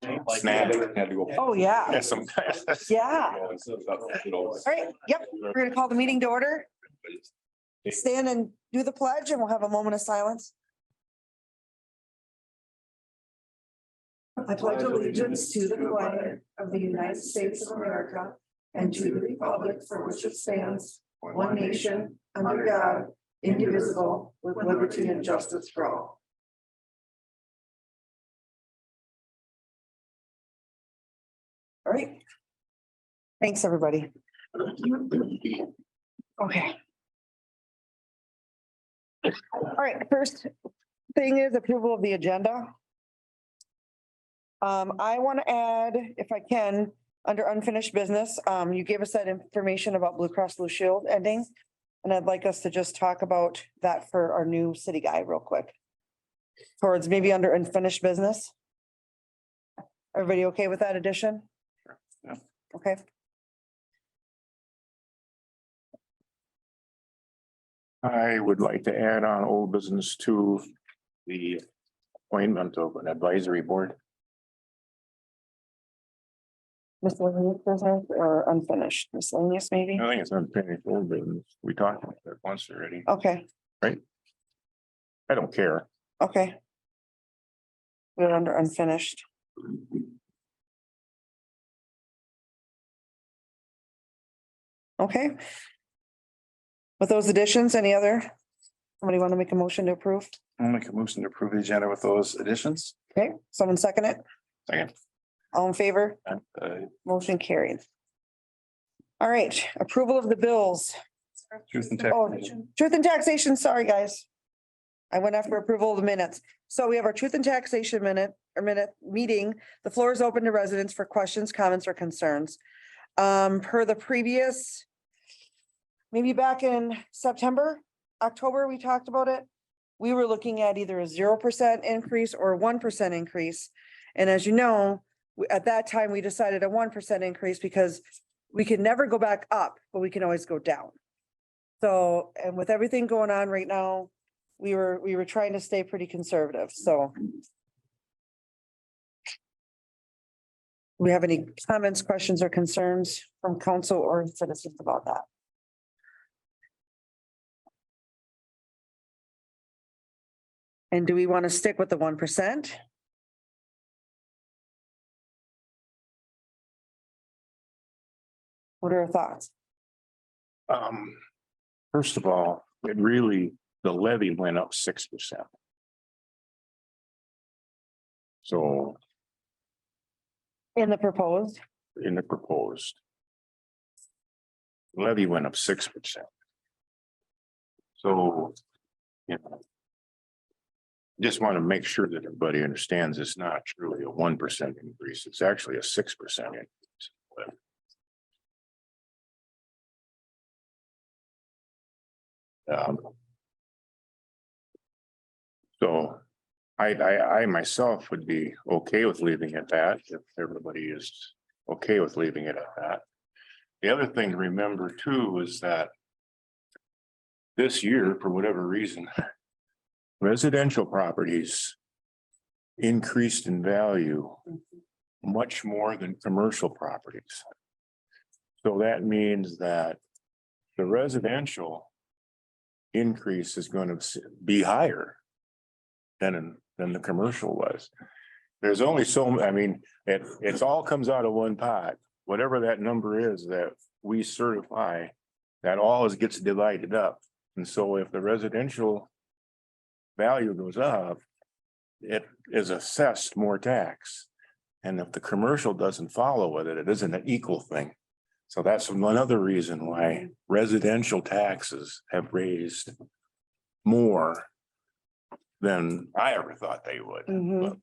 Snap. Had to go. Oh, yeah. Yeah, some. Yeah. All right, yep, we're gonna call the meeting to order. Stand and do the pledge and we'll have a moment of silence. I pledge allegiance to the flag of the United States of America and to the republic for which it stands, one nation, under God, indivisible, with liberty and justice for all. All right. Thanks, everybody. Okay. All right, first thing is approval of the agenda. I want to add, if I can, under unfinished business, you gave us that information about Blue Cross Blue Shield ending. And I'd like us to just talk about that for our new city guy real quick. Towards maybe under unfinished business. Everybody okay with that addition? Yeah. Okay. I would like to add on old business to the appointment of an advisory board. Miscellaneous business or unfinished miscellaneous maybe? I think it's unfinished old business. We talked about that once already. Okay, I don't care. okay. We're under unfinished. Okay. With those additions, any other? Somebody want to make a motion to approve? I'll make a motion to approve the agenda with those additions. Okay, someone second it? Second. All in favor? Motion carried. All right, approval of the bills. Truth and Oh, taxation. truth and taxation, sorry, guys. I went after approval of the minutes. So we have our truth and taxation minute meeting. The floor is open to residents for questions, comments, or concerns. Per the previous, maybe back in September, October, we talked about it. We were looking at either a 0% increase or a 1% increase. And as you know, at that time, we decided a 1% increase because we can never go back up, but we can always go down. So, and with everything going on right now, we were trying to stay pretty conservative, so. Do we have any comments, questions, or concerns from council or citizens about that? And do we want to stick with the 1%? What are your thoughts? First of all, the levy went up 6%. So In the proposed? in the proposed. Levy went up 6%. So, you know. Just want to make sure that everybody understands it's not truly a 1% increase. It's actually a 6% increase. So I myself would be okay with leaving it at that if everybody is okay with leaving it at that. The other thing to remember too is that this year, for whatever reason, residential properties increased in value much more than commercial properties. So that means that the residential increase is going to be higher than the commercial was. There's only I mean, it's all comes out of one pot, whatever that number is that we certify, that all gets divided up. And so if the residential value goes up, it is assessed more tax. And if the commercial doesn't follow with it, it isn't an equal thing. So that's one other reason why residential taxes have raised more than I ever thought they would. Mhm.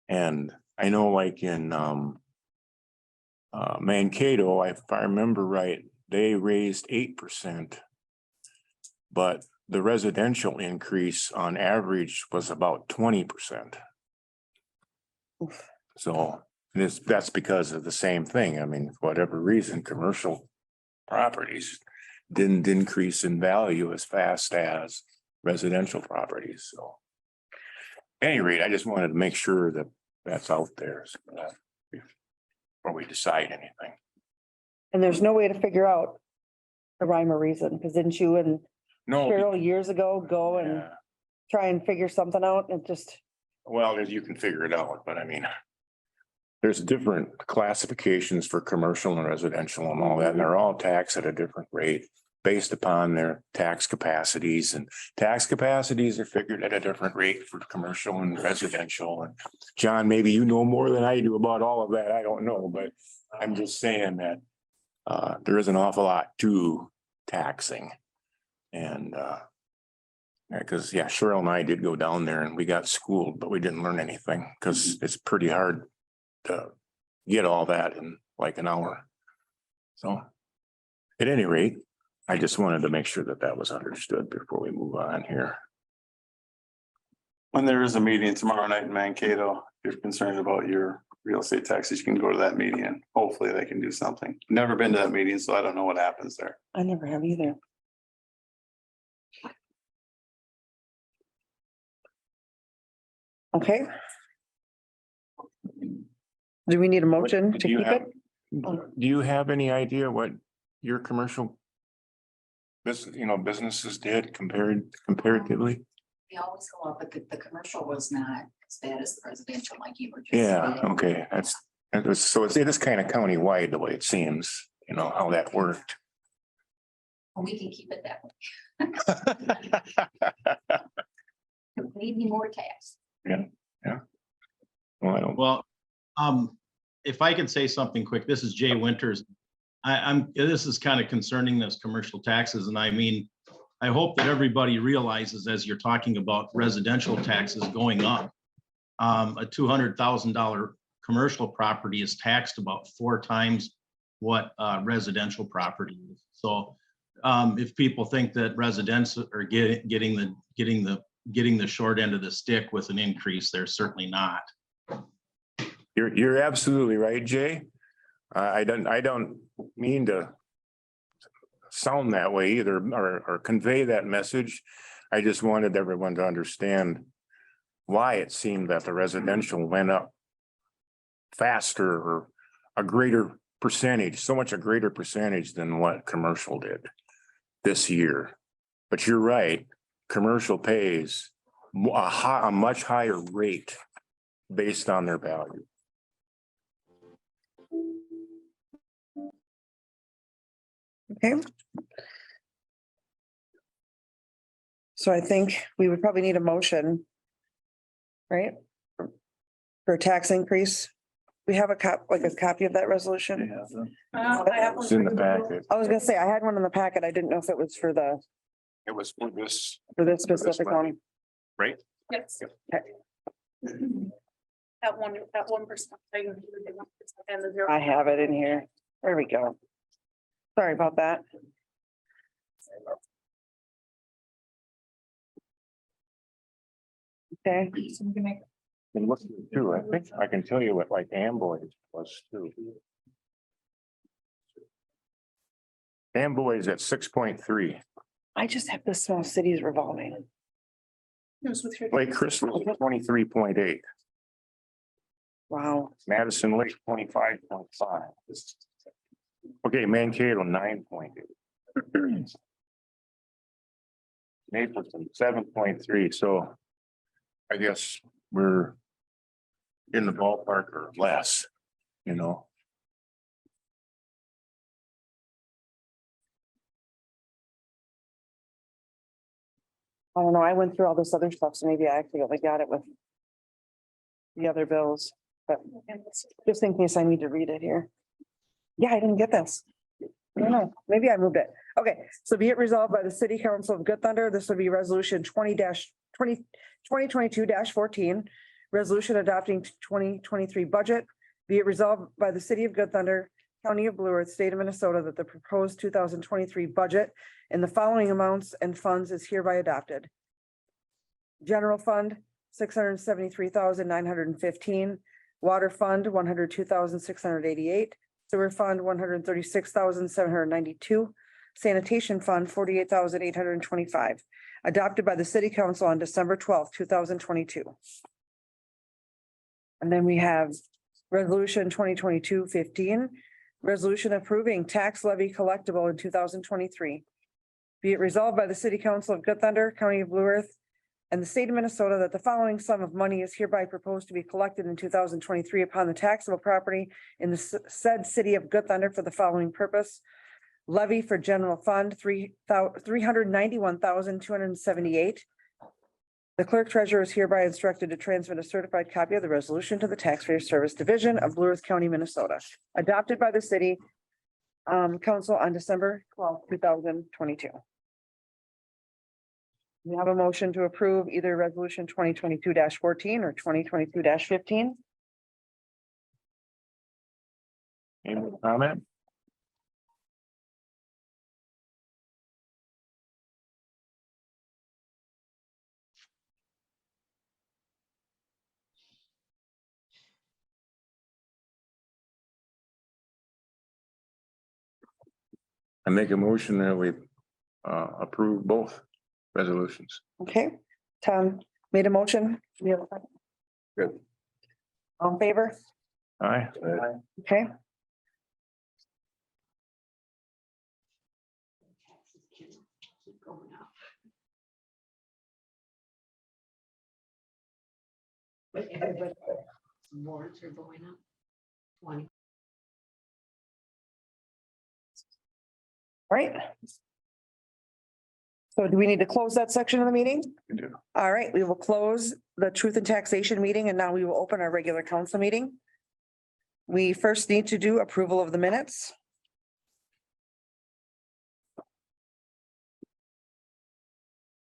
And I know like in Mankato, if I remember right, they raised 8%. But the residential increase on average was about 20%. So that's because of the same thing. I mean, for whatever reason, commercial properties didn't increase in value as fast as residential properties. So at any rate, I just wanted to make sure that that's out there. So that before we decide anything. And there's no way to figure out the rhyme or reason, because didn't you and No. Cheryl years ago go and Yeah. try and figure something out and just, Well, you can figure it out, but I mean. There's different classifications for commercial and residential and all that, and they're all taxed at a different rate. Based upon their tax capacities, and tax capacities are figured at a different rate for commercial and residential. And John, maybe you know more than I do about all of that. I don't know, but I'm just saying that. There is an awful lot to taxing. And because, yeah, Cheryl and I did go down there and we got schooled, but we didn't learn anything because it's pretty hard to get all that in like an hour. So at any rate, I just wanted to make sure that that was understood before we move on here. When there is a meeting tomorrow night in Mankato, if you're concerned about your real estate taxes, you can go to that meeting and hopefully they can do something. Never been to that meeting, so I don't know what happens there. I never have either. Okay. Do we need a motion to Do you keep have- it? Do you have any idea what your commercial businesses did comparatively? We always go up, but the commercial was not as bad as the residential, like you were just Yeah, saying. okay, it is kind of countywide the way it seems, how that worked. Well, we can keep it that way. We need more tax. Well, I don't, Well, if I could say something quick, this is Jay Winters. This is kind of concerning those commercial taxes, and I mean, I hope that everybody realizes as you're talking about residential taxes going up. A $200,000 commercial property is taxed about 4 times what residential property is. So if people think that residents are getting the short end of the stick with an increase, they're certainly not. you're absolutely right, Jay. I don't mean to sound that way either, or convey that message. I just wanted everyone to understand why it seemed that the residential went up faster or a greater percentage, so much a greater percentage than what commercial did this year. But you're right, commercial pays a much higher rate based on their value. Okay. So I think we would probably need a motion. Right? For a tax increase. We have a copy of that resolution. It's in the packet. I was gonna say, I had one in the packet. I didn't know if it was for It was for this, this specific one. right? Yes. Okay. At 1%. And the zero. I have it in here. There we go. Sorry about that. Okay, So we can make And look too, I think I can tell you what like Amboy was too. Amboy is at 6.3. I just have the small cities revolving. it was with your. Lake Crystal, 23.8. Wow. Madison Lake, 25.5. Okay, Mankato, 9.8. Mapleton, 7.3, so I guess we're in the ballpark or less, I don't know. I went through all this other stuff, so maybe I actually only got it with the other bills, but just in case I need to read it here. Yeah, I didn't get this. I don't know. Maybe I moved it. Okay, so be it resolved by the City Council of Good Thunder, this would be resolution 2022-14. Resolution adopting 2023 budget. Be it resolved by the City of Good Thunder, County of Blue Earth, State of Minnesota, that the proposed 2023 budget in the following amounts and funds is hereby adopted. General Fund, $673,915. Water Fund, $102,688. Sewer Fund, $136,792. Sanitation Fund, $48,825. Adopted by the City Council on December 12th, 2022. And then we have resolution 2022-15, resolution approving tax levy collectible in 2023. Be it resolved by the City Council of Good Thunder, County of Blue Earth, and the state of Minnesota that the following sum of money is hereby proposed to be collected in 2023 upon the taxable property in the said city of Good Thunder for the following purpose. Levy for general fund, $391,278. The clerk treasurer is hereby instructed to transmit a certified copy of the resolution to the Taxpayer Service Division of Blue Earth County, Minnesota, adopted by the city council on December 12th, 2022. We have a motion to approve either resolution 2022-14 or 2022-15. Any more comment? I make a motion that we approve both resolutions. Okay, Tom made a motion. We have a second? Good. All in favor? Aye. Okay, Warrants are going up 20. right. So do we need to close that section of the meeting? We do. All right, we will close the truth and taxation meeting and now we will open our regular council meeting. We first need to do approval of the minutes.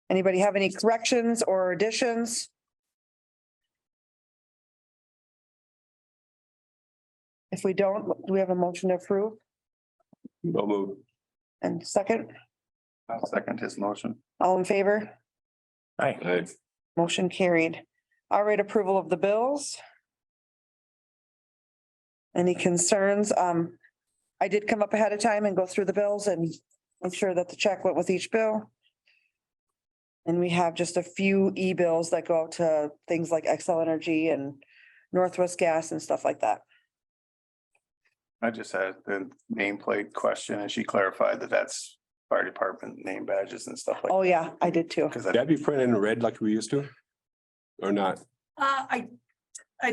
Anybody have any corrections or additions? If we don't, do we have a motion to approve? No move. And second, I'll second his motion. all in favor? Aye. Motion carried. All right, approval of the bills. Any concerns? I did come up ahead of time and go through the bills and make sure that the check went with each bill. And we have just a few e-bills that go out to things like Xcel Energy and Northwest Gas and stuff like that. I just had the nameplate question and she clarified that that's fire department name badges and stuff like. Oh, yeah, I did too. Because That'd be printed in red like we used to? Or not? I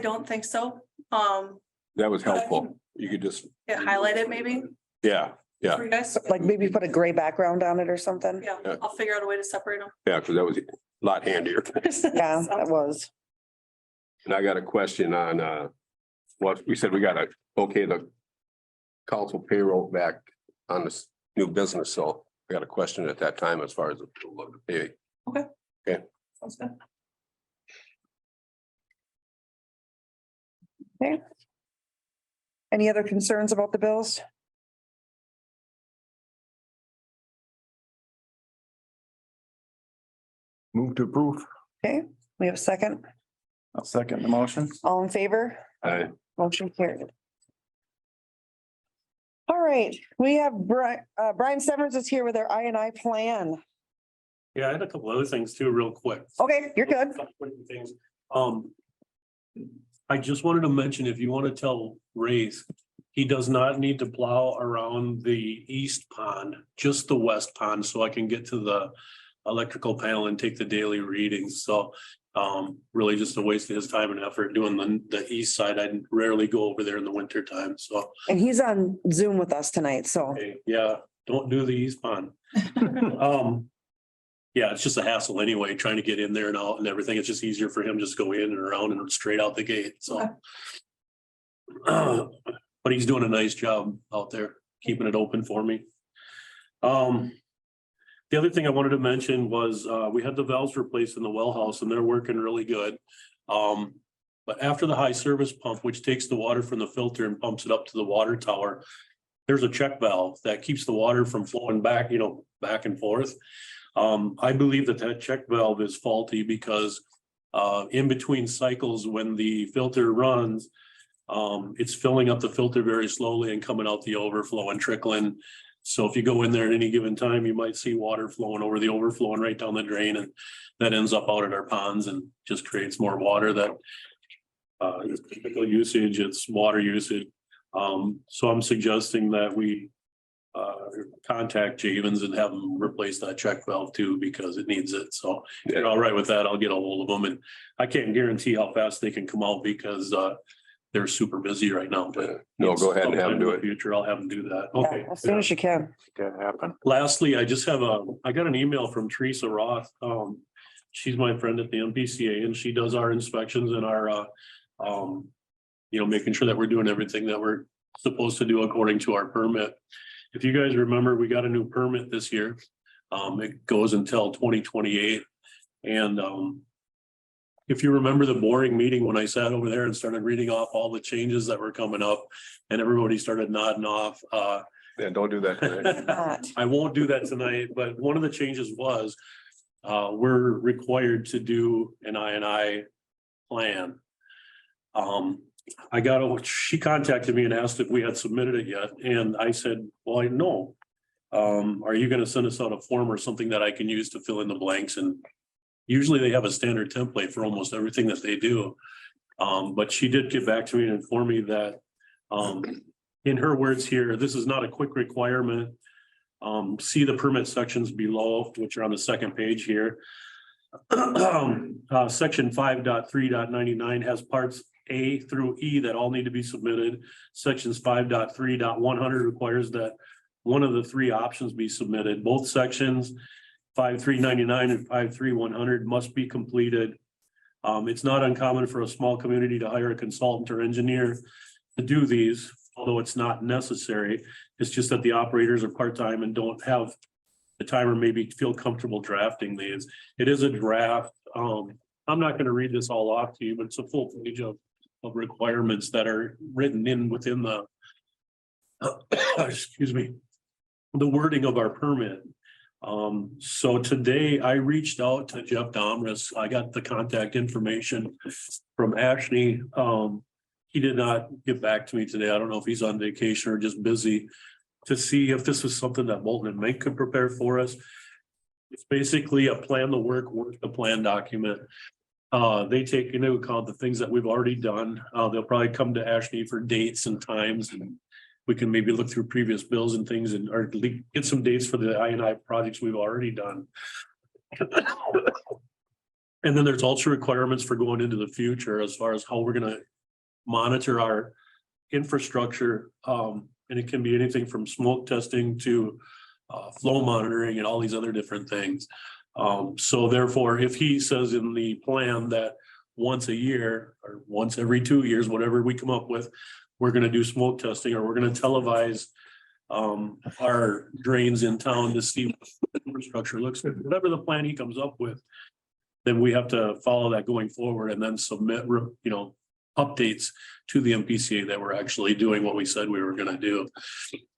don't think so. That was helpful. You could just, It highlighted maybe yeah, yeah, for you guys. Like maybe put a gray background on it or something. Yeah, Yeah. I'll figure out a way to separate them. yeah, because that was a lot handier. Yeah, that was. And I got a question on what we said, we gotta okay the council payroll back on this new business, so I got a question at that time as far as the pay. Sounds good. Okay. Any other concerns about the bills? Move to approve. Okay, we have a second. I'll second the motion. All in favor? I Motion carried. All right, we have Brian Severs is here with our I plan. Yeah, I had a couple other things too, real quick. Okay, you're good. Couple quick things. I just wanted to mention, if you want to tell Raith, he does not need to plow around the east pond, just the west pond, so I can get to the electrical panel and take the daily readings. So really just a waste of his time and effort doing the east side. I rarely go over there in the winter time, so. And he's on Zoom with us tonight, so. Okay, yeah, don't do the east pond. Yeah, it's just a hassle anyway, trying to get in there and out and everything. It's just easier for him just go in and around and straight out the gate, so. But he's doing a nice job out there, keeping it open for me. The other thing I wanted to mention was, we had the valves replaced in the well house and they're working really good. But after the high service pump, which takes the water from the filter and pumps it up to the water tower, there's a check valve that keeps the water from flowing back, back and forth. I believe that check valve is faulty because in between cycles, when the filter runs, it's filling up the filter very slowly and coming out the overflow and trickling. So if you go in there at any given time, you might see water flowing over the overflow and right down the drain, and that ends up out at our ponds and just creates more water that it's typical usage, it's water usage. So I'm suggesting that we contact Javens and have them replace that check valve too, because it needs it. So if you're all right with that, I'll get a hold of them, and I can't guarantee how fast they can come out because they're super busy right now, but. No, go ahead and have them do sometime in the it. Future, I'll have them do that. Yeah, Okay. as soon as you can. That happen. Lastly, I just have I got an email from Teresa Roth. She's my friend at the MPCA and she does our inspections and our, making sure that we're doing everything that we're supposed to do according to our permit. If you guys remember, we got a new permit this year. It goes until 2028. And, if you remember the boring meeting when I sat over there and started reading off all the changes that were coming up and everybody started nodding off, Yeah, don't do that tonight. Not. I won't do that tonight, but one of the changes was we're required to do an I plan. She contacted me and asked if we had submitted it yet, and I said, well, I know. Are you gonna send us out a form or something that I can use to fill in the blanks? And usually they have a standard template for almost everything that they do. But she did get back to me and inform me that in her words here, this is not a quick requirement. See the permit sections below, which are on the second page here. Section 5.3.99 has parts A through E that all need to be submitted. Sections 5.3.100 requires that one of the three options be submitted. Both sections 5.3.99 and 5.3.100 must be completed. It's not uncommon for a small community to hire a consultant or engineer to do these, although it's not necessary. It's just that the operators are part-time and don't have the time or maybe feel comfortable drafting these. It is a draft. I'm not going to read this all off to you, but it's a full page of requirements that are written in within the excuse me, the wording of our permit. So today I reached out to Jeff Domris. I got the contact information from Ashley. He did not get back to me today. I don't know if he's on vacation or just busy, to see if this was something that Bolton and Mink could prepare for us. It's basically a plan the work the plan document. They take into account the things that we've already done. They'll probably come to Ashley for dates and times, and we can maybe look through previous bills and things and or get some dates for the I&I projects we've already done. And then there's also requirements for going into the future as far as how we're gonna monitor our infrastructure. And it can be anything from smoke testing to flow monitoring and all these other different things. So therefore, if he says in the plan that once a year or once every 2 years, whatever we come up with, we're gonna do smoke testing or we're gonna televise our drains in town to see what the infrastructure looks like, whatever the plan he comes up with, then we have to follow that going forward and then submit, updates to the MPCA that we're actually doing what we said we were gonna do.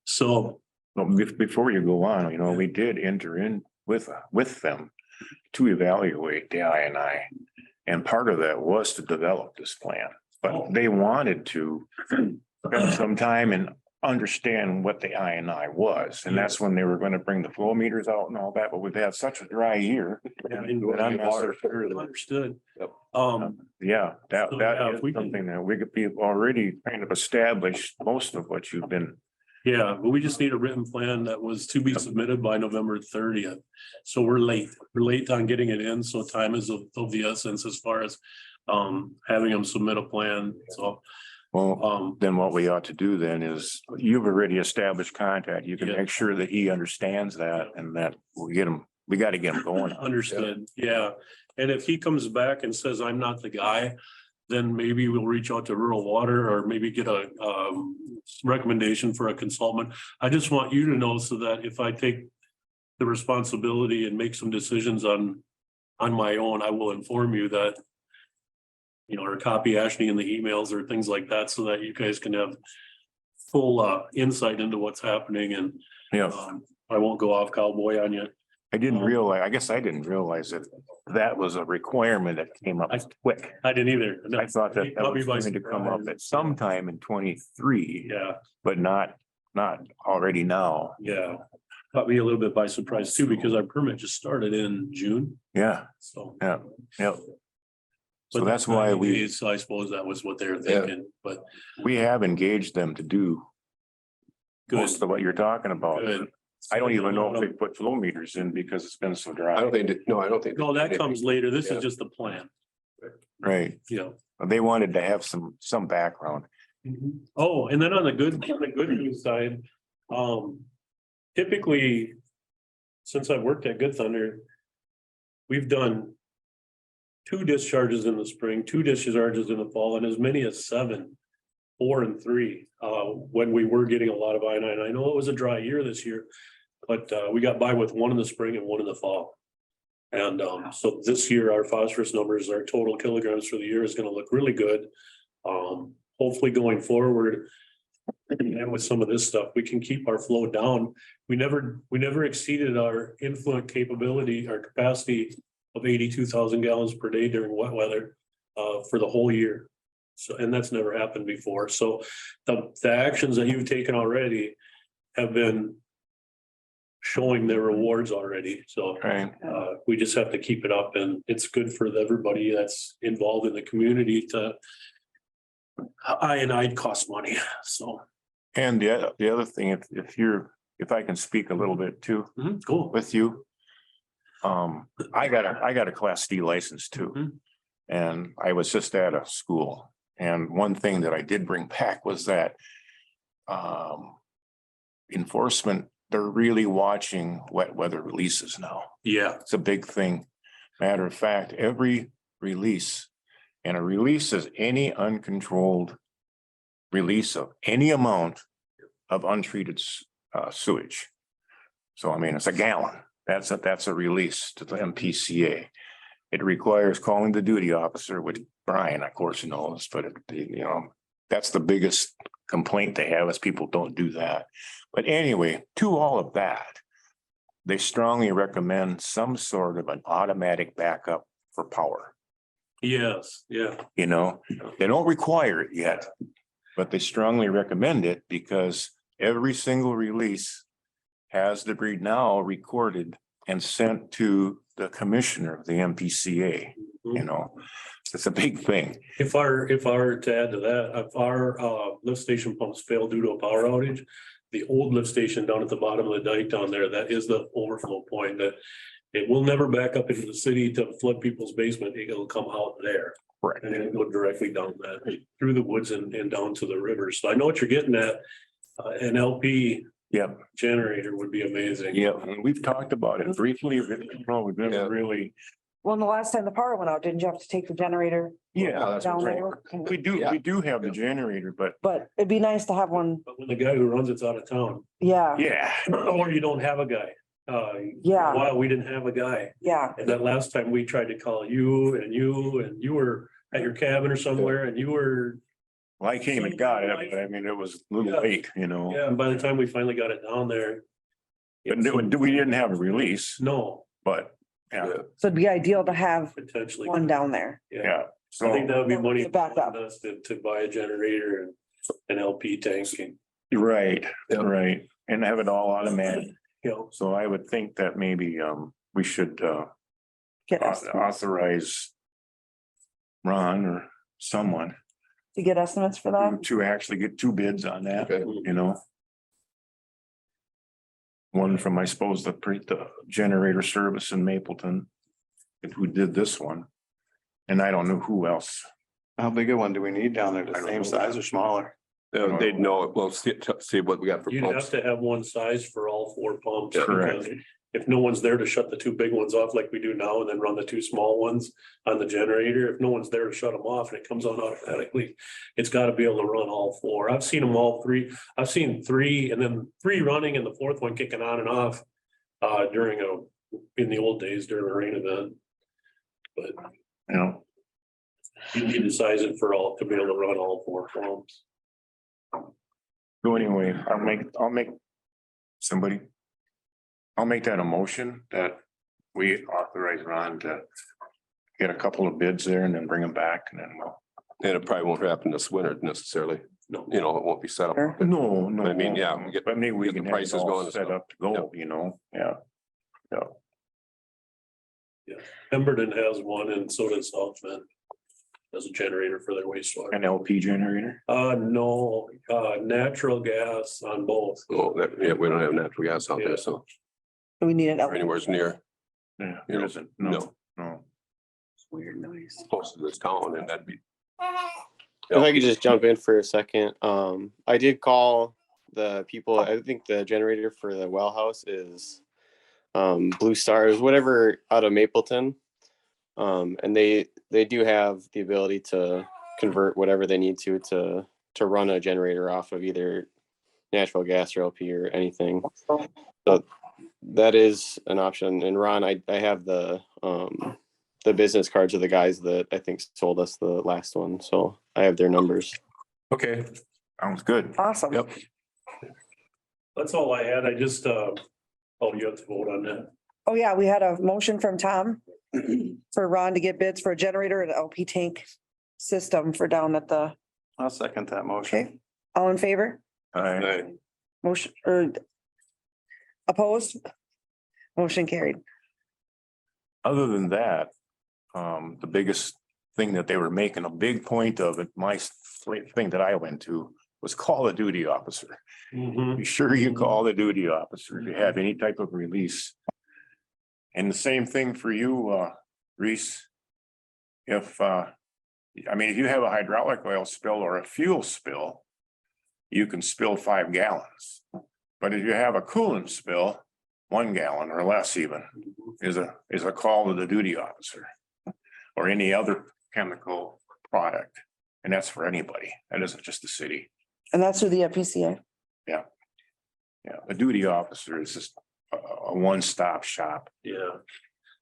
So. Well, before you go on, we did enter in with them to evaluate the I&I. And part of that was to develop this plan, but they wanted to spend some time and understand what the I&I was. And that's when they were going to bring the flow meters out and all that, but we've had such a dry year. that I'm not so sure that- Understood. Yep. Yeah, that So, yeah, if is we can- something that we've already kind of established most of what you've been. Yeah, but we just need a written plan that was to be submitted by November 30th. So we're late. We're late on getting it in, so time is of the essence as far as having them submit a plan. So Well, then what we ought to do then is you've already established contact. You can Yeah. make sure that he understands that and that we got to get him going. understood, yeah. And if he comes back and says, I'm not the guy, then maybe we'll reach out to rural water or maybe get a recommendation for a consultant. I just want you to know so that if I take the responsibility and make some decisions on my own, I will inform you that, or copy Ashley in the emails or things like that so that you guys can have full insight into what's happening and Yeah, I won't go off cowboy on you. I guess I didn't realize that was a requirement that came up quick. I didn't either. No. I thought that Caught me was by going to come up surprise. at some time in 23, Yeah, but not already now. yeah. Caught me a little bit by surprise too, because our permit just started in June, Yeah, so. yeah. So But that's why 90 we, days, I suppose that was what they were Yeah. thinking, but we have engaged them to do good, most of what you're talking about. good. I don't even know if they put flow meters in because it's been so I dry. don't think, no, I don't think. No, that comes later. This Yeah. is just the plan, Right. you know. They wanted to have some background. Oh, and then on the good news side, typically, since I've worked at Good Thunder, we've done 2 discharges in the spring, 2 discharges in the fall, and as many as 7, 4 and 3, when we were getting a lot of I-9. I know it was a dry year this year, but we got by with 1 in the spring and 1 in the fall. And so this year, our phosphorus numbers, our total kilograms for the year is gonna look really good. Hopefully going forward, and with some of this stuff, we can keep our flow down. We never exceeded our influent capability, our capacity of 82,000 gallons per day during wet weather for the whole year. So, and that's never happened before. So the actions that you've taken already have been showing their rewards already. So Right. we just have to keep it up, and it's good for everybody that's involved in the community to. I'd cost money, so. And the other thing, if I can speak a little bit too Cool. with you. I got a Class D license too. Mhm. And I was just at a school, and one thing that I did bring back was that. Enforcement, they're really watching wet weather releases now. Yeah, It's a big thing. Matter of fact, every release, and a release is any uncontrolled release of any amount of untreated sewage. So I mean, it's a gallon. That's a release to the MPCA. It requires calling the duty officer, which Brian, of course, knows, but that's the biggest complaint they have is people don't do that. But anyway, to all of that, they strongly recommend some sort of an automatic backup for power. yes, yeah, They don't require it yet, but they strongly recommend it because every single release has the breed now recorded and sent to the commissioner of the MPCA. It's a big thing. if I were to add to that, if our lift station pumps fail due to a power outage. The old lift station down at the bottom of the dike down there, that is the overflow point that. It will never back up into the city to flood people's basement. It'll come out there. Right. And then it'll go directly down that, through the woods and down to the river. So I know what you're getting at. An LP Yep, generator would be amazing. yep. And we've talked about it briefly. We've Yeah. never really. Well, the last time the power went out, didn't you have to take the generator Yeah, that's down right. there? We do have the generator, but But it'd be nice to have one, But when the guy who runs it's out of town, yeah, yeah. or you don't have a guy. Yeah. Wow, we didn't have a guy. yeah. And that last time we tried to call you and you were at your cabin or somewhere and you were, Well, I came and got it, but I mean, it was a little Yeah. late, yeah, and by the time we finally got it down there. But we didn't have a release, No, but yeah, So it'd be ideal to have potentially. one down there. Yeah, yeah. I think So that would be money To back up. for us to buy a generator and an LP tanking, you're right, Yeah. right. And have it all automatic. you know. So I would think that maybe we should Get estimates, authorize Ron or someone to get estimates for that. to actually get 2 bids on that, Okay. One from, I suppose, the generator service in Mapleton. Who did this one? And I don't know who else. How big a one do we need down there? The I don't same know. size or smaller? They'd know, well, see what we got for You'd have pumps. to have one size for all 4 pumps. Correct. because If no one's there to shut the 2 big ones off like we do now and then run the 2 small ones on the generator, if no one's there to shut them off and it comes on automatically, it's gotta be able to run all 4. I've seen them all 3. I've seen 3 and then 3 running and the 4th one kicking on and off in the old days during a rain event. But you need to size it to be able to run all 4 pumps. So anyway, I'll make that a motion that we authorize Ron to get a couple of bids there and then bring them back and then we'll. And it probably won't happen this winter necessarily. No. It won't be set up. Sure. No, I mean, yeah, we get- But maybe we get the can have it prices all going and set stuff. up to go, yeah. Pemberton has one and so does South Bend. as a generator for their wastewater. An LP generator? No, natural gas on both. Oh, yeah, we don't have natural gas out there, so We need an. or anywhere near Yeah, there isn't. No, no. Weird noise. close to this town, and that'd be. If I could just jump in for a second, I did call the people, I think the generator for the well house is Blue Stars, whatever, out of Mapleton. And they do have the ability to convert whatever they need to run a generator off of either natural gas or LP or anything. So that is an option. And Ron, I have the business cards of the guys that I think sold us the last one. So I have their numbers. Okay. Sounds good. Awesome. Yep. That's all I had. I just, oh, you have to vote on that. Oh, yeah, we had a motion from Tom for Ron to get bids for a generator and LP tank system for down at the, I'll second that motion. okay, all in favor? I, Motion or opposed? Motion carried. other than that, the biggest thing that they were making a big point of at my thing that I went to was call the duty officer. Mhm. Be sure you call the duty officer if you have any type of release. And the same thing for you, Reese. If, I mean, if you have a hydraulic oil spill or a fuel spill, you can spill 5 gallons. But if you have a coolant spill, 1 gallon or less even is a call to the duty officer. Or any other chemical product. And that's for anybody. That isn't just the city. And that's through the PCA. Yeah, the duty officer is just a one-stop shop. Yeah.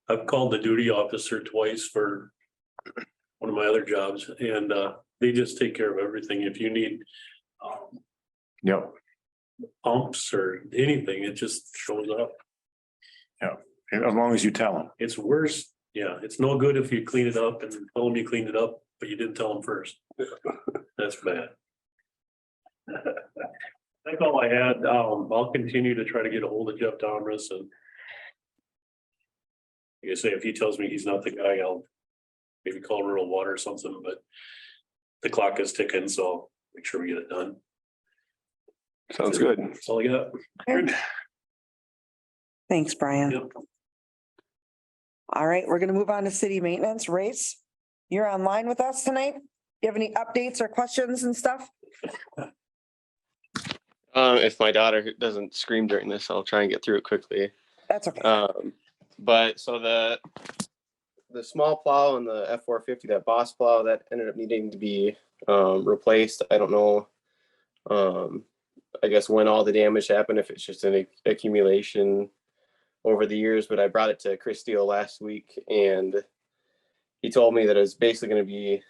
I've called the duty officer twice for one of my other jobs and they just take care of everything. If you need Yep. pumps or anything, it just shows up. As long as you tell them. It's worse. Yeah, it's no good if you clean it up and tell them you cleaned it up, but you didn't tell them first. That's bad. That's all I had. I'll continue to try to get a hold of Jeff Domrus and like I say, if he tells me he's not the guy, I'll maybe call rural water or something, but the clock is ticking, so I'll make sure we get it done. Sounds good. That's all I got. Thanks, Brian. Yep. All right, we're gonna move on to city maintenance rates. You're online with us tonight? You have any updates or questions and stuff? If my daughter doesn't scream during this, I'll try and get through it quickly. That's okay. But so the small plow and the F-450, that boss plow, that ended up needing to be replaced. I don't know. I guess when all the damage happened, if it's just an accumulation over the years, but I brought it to Chris Steele last week and he told me that it was basically going to be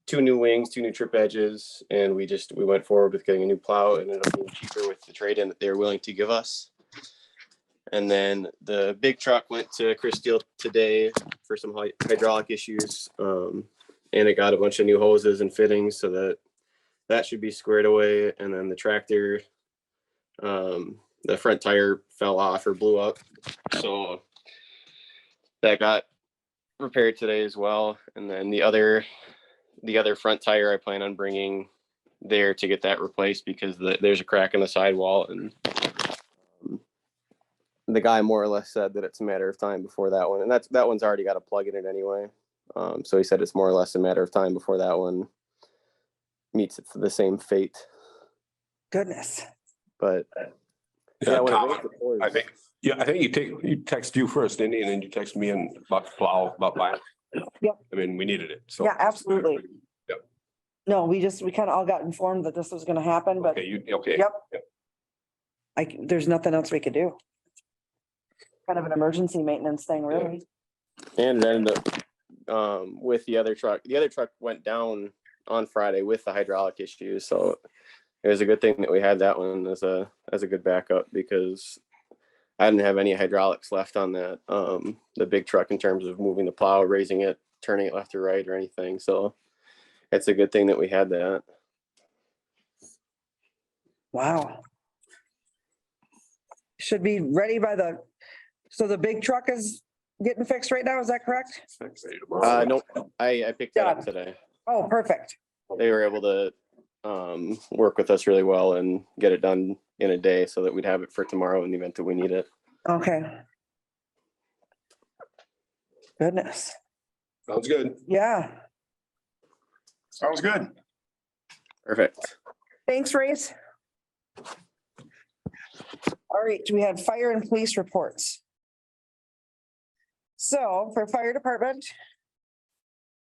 2 new wings, 2 new trip edges. And we went forward with getting a new plow. It ended up being cheaper with the trade-in that they were willing to give us. And then the big truck went to Chris Steele today for some hydraulic issues. And it got a bunch of new hoses and fittings so that should be squared away. And then the tractor, the front tire fell off or blew up. So that got repaired today as well. And then the other front tire I plan on bringing there to get that replaced because there's a crack in the sidewall and the guy more or less said that it's a matter of time before that one. And that one's already got a plug in it anyway. So he said it's more or less a matter of time before that one meets the same fate. Goodness. Yeah, But yeah, when it Tom, rains, it pours. I think you text you first, didn't you? And then you text me and about the plow, about buying. Yep. I mean, we needed it, so. Yeah, absolutely. Yep. No, we kind of all got informed that this was gonna happen, but Okay. Yep. There's nothing else we could do. Kind of an emergency maintenance thing, really. And it ended up with the other truck. The other truck went down on Friday with the hydraulic issues. So it was a good thing that we had that one as a good backup because I didn't have any hydraulics left on that the big truck in terms of moving the plow, raising it, turning it left or right or anything. So it's a good thing that we had that. Wow. Should be ready so the big truck is getting fixed right now, is that correct? No, I picked that up today. Oh, perfect. They were able to work with us really well and get it done in a day so that we'd have it for tomorrow in the event that we need it. Okay. Goodness. Sounds good. Yeah. Sounds good. Perfect. Thanks, Race. All right, we had fire and police reports. So for fire department.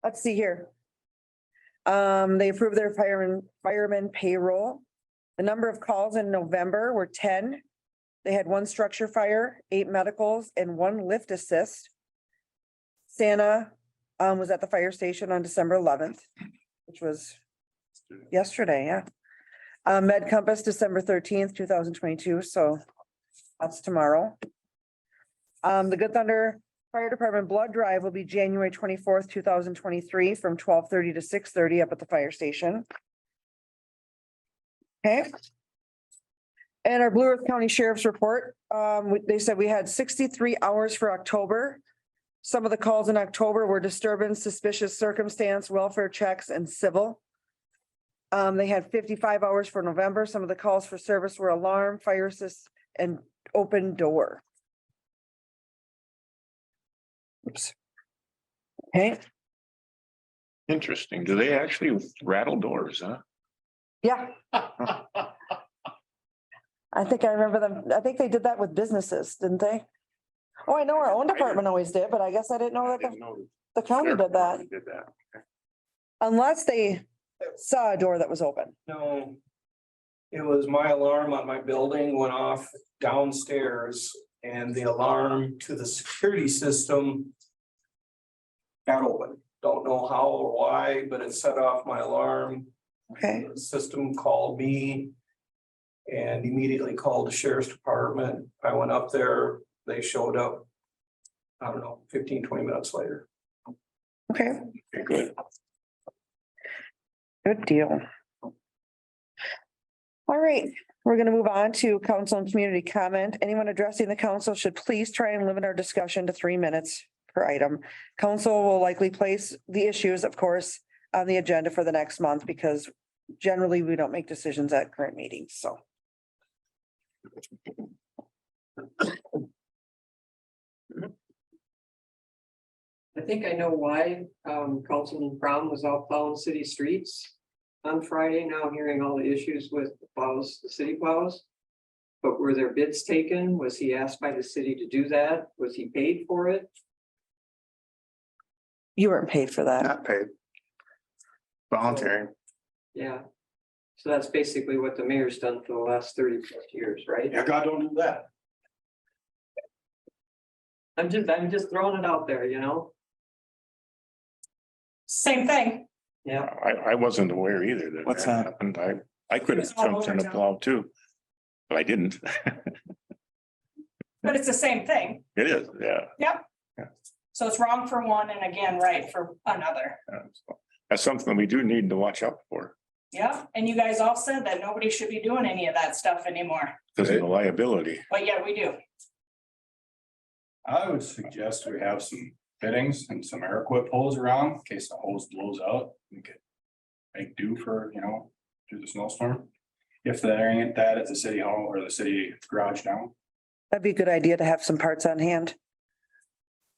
Let's see here. They approved their fireman payroll. The number of calls in November were 10. They had 1 structure fire, 8 medicals, and 1 lift assist. Santa was at the fire station on December 11th, which was yesterday, yeah. Med Compass, December 13th, 2022, so that's tomorrow. The Good Thunder Fire Department blood drive will be January 24th, 2023, from 12:30 to 6:30 up at the fire station. Okay. And our Blue Earth County Sheriff's report, they said we had 63 hours for October. Some of the calls in October were disturbance, suspicious circumstance, welfare checks, and civil. They had 55 hours for November. Some of the calls for service were alarm, fire assist, and open door. Oops. Okay, Interesting. Do they actually rattle doors, huh? yeah. I think I remember them. I think they did that with businesses, didn't they? Oh, I know our own department always did, but I guess I didn't know that the county did that, Did that. unless they saw a door that was open. No. It was my alarm on my building went off downstairs and the alarm to the security system got open. Don't know how or why, but it set off my alarm. Okay, The system called me and immediately called the sheriff's department. I went up there, they showed up, I don't know, 15-20 minutes later. okay, Okay, good. good deal. All right, we're gonna move on to council and community comment. Anyone addressing the council should please try and limit our discussion to 3 minutes per item. Council will likely place the issues, of course, on the agenda for the next month because generally we don't make decisions at current meetings, so. I think I know why, Councilman Brown was out plowing city streets on Friday, now hearing all the issues with the plows, the city plows. But were there bids taken? Was he asked by the city to do that? Was he paid for it? You weren't paid for that. Not paid. Voluntary. Yeah. So that's basically what the mayor's done for the last 30+ years, right? Yeah, God don't do that. I'm just throwing it out there, you know? Same thing. Yeah. I wasn't aware either that What's that that? happened. I could have It's all jumped in over the town. plow too. But I didn't. But it's the same thing. It is, yeah. Yep. So it's wrong for one and again, right for another. So that's something we do need to watch out for Yeah, and you guys all said that nobody should be doing any of that stuff anymore, because of the liability. but yeah, we do. I would suggest we have some fittings and some air quit poles around in case the hose blows out. We could make do for, through the snowstorm. If there ain't that at the city hall or the city garage now. That'd be a good idea to have some parts on hand.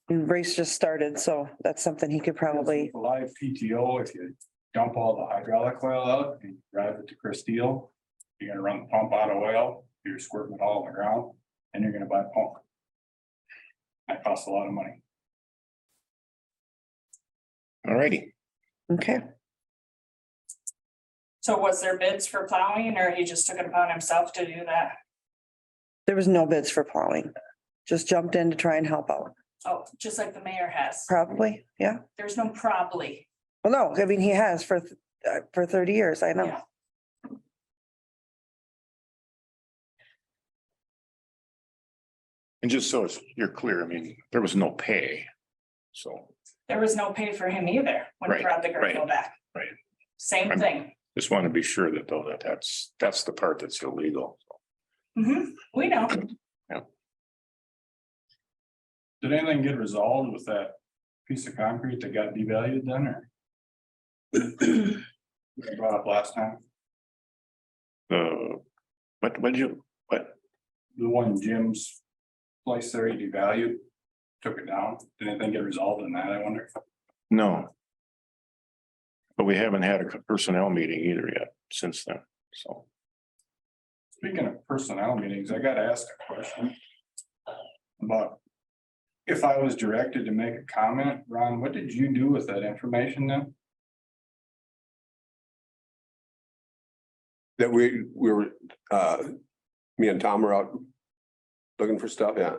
And race just started, so that's something he could probably, Live PTO, if you dump all the hydraulic oil out and drive it to Cresteel, you're gonna run the pump out of oil, you're squirting it all on the ground, and you're gonna buy a pump. That costs a lot of money. All righty. okay. So was there bids for plowing or he just took it upon himself to do that? There was no bids for plowing. Just jumped in to try and help out. Oh, just like the mayor has. Probably, yeah. There's no probably. Well, no, I mean, he has for 30 years, I know. Yeah. And just so you're clear, I mean, there was no pay. So There was no pay for him either when he Right, brought the right, gravel back. right. Same I'm- thing. just want to be sure that though, that's the part that's illegal. We know. Did anything get resolved with that piece of concrete that got devalued then, or? Brought up last time, what, the one Jim's place there, he devalued, took it down. Did anything get resolved in that, I wonder? no. But we haven't had a personnel meeting either yet since then, so. Speaking of personnel meetings, I gotta ask a question. About. If I was directed to make a comment, Ron, what did you do with that information then? That we were, me and Tom were out looking for stuff, yeah.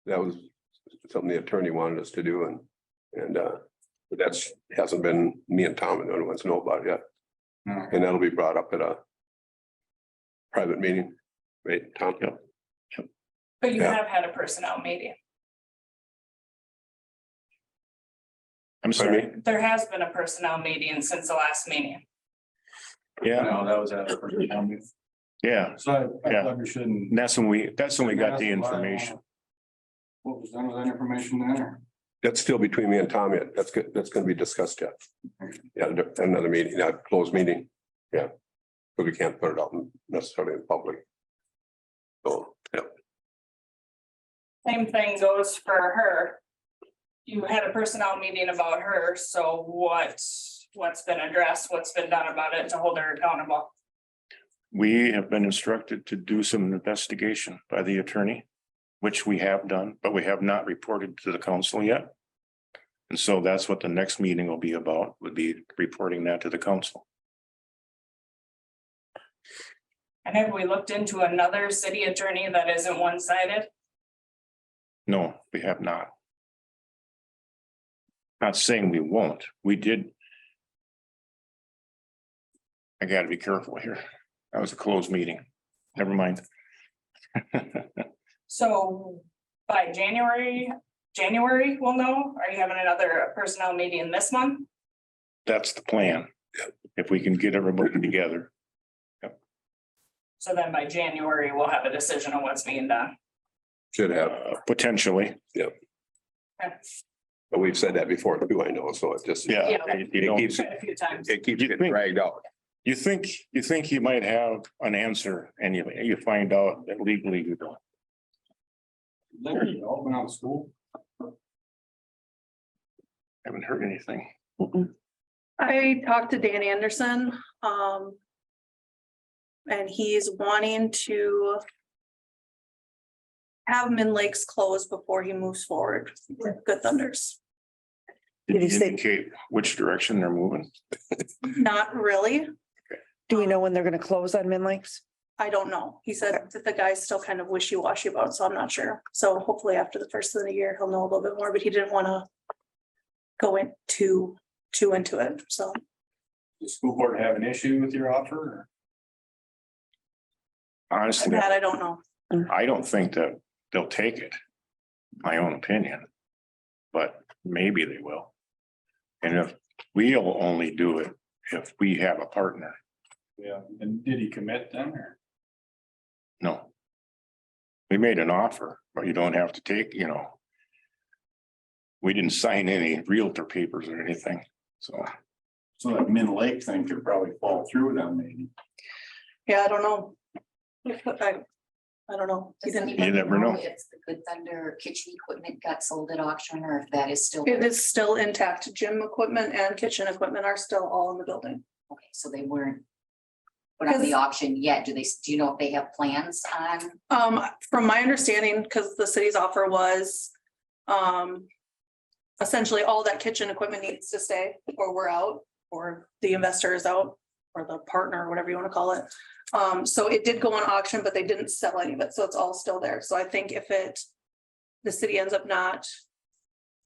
That was something the attorney wanted us to do and but that's hasn't been, me and Tom and no one wants to know about it yet. No. And that'll be brought up at a private meeting, right, Tom? Yep. But you Yeah. have had a personnel meeting. I'm sorry, There has been a personnel meeting since the last meeting. yeah, No, that was at a personnel meeting. yeah, So I Yeah. thought we shouldn't. and that's when we got the information. What was done with that information then, or? That's still between me and Tom yet. That's gonna be discussed yet. Yeah, another meeting, closed meeting. Yeah. But we can't put it out necessarily in public. So, yeah. Same thing goes for her. You had a personnel meeting about her, so what's been addressed, what's been done about it to hold her accountable? We have been instructed to do some investigation by the attorney, which we have done, but we have not reported to the council yet. And so that's what the next meeting will be about, would be reporting that to the council. And have we looked into another city attorney that isn't one-sided? No, we have not. Not saying we won't, we did. I gotta be careful here. That was a closed meeting. Never mind. So by January we'll know. Are you having another personnel meeting this month? That's the plan. If we can get everybody together. So then by January, we'll have a decision on what's being done. Should have, Potentially, but we've said that before too, I know, so it just. yeah. Yeah. You don't- keeps- Quite a few times. It keeps You getting think- dragged out. You think you might have an answer and you find out that legally you don't. Larry, all went out of school. Haven't heard anything. I talked to Dan Anderson, and he's wanting to have Min Lakes closed before he moves forward with Good Thunders. Did Did he he say- indicate which direction they're moving? Not really. Do we know when they're gonna close on Min Lakes? I don't know. He said that the guy's still kind of wishy-washy about it, so I'm not sure. So hopefully after the first of the year, he'll know a little bit more, but he didn't want to go in too into it, so. Does the school board have an issue with your offer? Or? Honestly, That I don't know. I don't think that they'll take it. My own opinion. But maybe they will. And if we'll only do it if we have a partner, Yeah, and did he commit then, or? no. We made an offer, but you don't have to take, we didn't sign any realtor papers or anything, so. So that Min Lake thing could probably fall through then, maybe. Yeah, I don't know. I don't know. He Does didn't, anybody never know. If the Good Thunder kitchen equipment got sold at auction or if that is still. it is still intact. Gym equipment and kitchen equipment are still all in the building. Okay, so they weren't put on the auction yet. Do you know if they have plans on? From my understanding, because the city's offer was, essentially all that kitchen equipment needs to stay, or we're out, or the investor is out, or the partner, whatever you want to call it. So it did go on auction, but they didn't sell any of it, so it's all still there. So I think if the city ends up not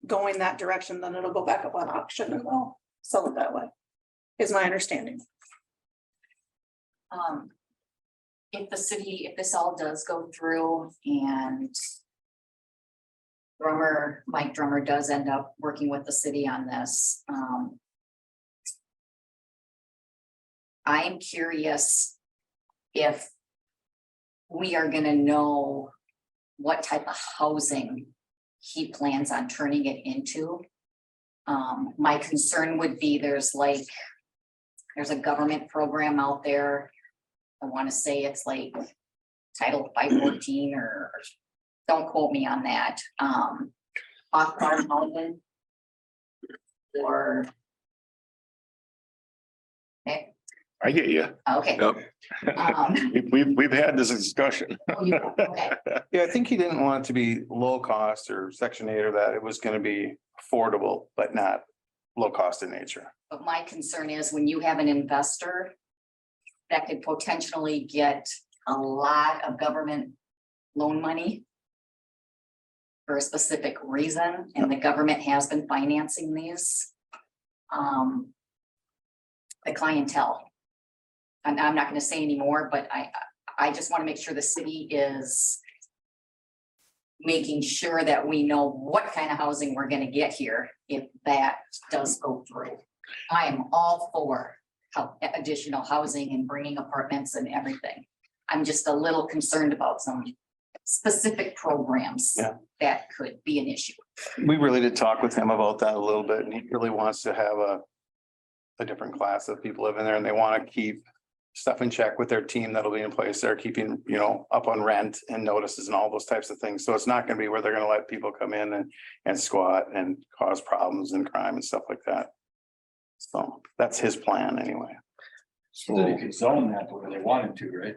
going that direction, then it'll go back up on auction and they'll sell it that way, is my understanding. If if this all does go through and Mike Drummer does end up working with the city on this, I am curious if we are gonna know what type of housing he plans on turning it into. My concern would be there's a government program out there. I want to say it's like Title 514 or don't quote me on that. Off-farm housing. Or. Okay, I get you. okay. Yep. We've had this discussion. Okay. Yeah, I think he didn't want it to be low cost or Section 8 or that. It was gonna be affordable, but not low cost in nature. But my concern is when you have an investor that could potentially get a lot of government loan money for a specific reason, and the government has been financing these. The clientele. And I'm not gonna say anymore, but I just want to make sure the city is making sure that we know what kind of housing we're gonna get here if that does go through. I am all for additional housing and bringing apartments and everything. I'm just a little concerned about some specific programs Yeah. that could be an issue. We really did talk with him about that a little bit, and he really wants to have a different class of people living there, and they want to keep stuff in check with their team that'll be in place there, keeping, up on rent and notices and all those types of things. So it's not going to be where they're going to let people come in and squat and cause problems and crime and stuff like that. So that's his plan anyway. So they could zone that the way they wanted to, right?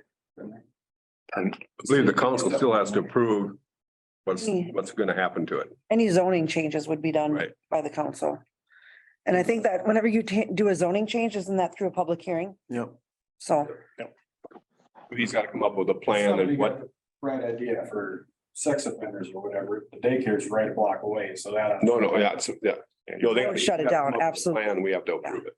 I believe the council still has to approve what's gonna happen to it. Any zoning changes would be done Right. by the council. And I think that whenever you do a zoning change, isn't that through a public hearing? Yep. So, He's gotta come up with a plan and what, Right idea for sex offenders or whatever. The daycare's right a block away, so that. no, yeah, it's, yeah. Oh, shut it down, absolutely. And we have to approve it.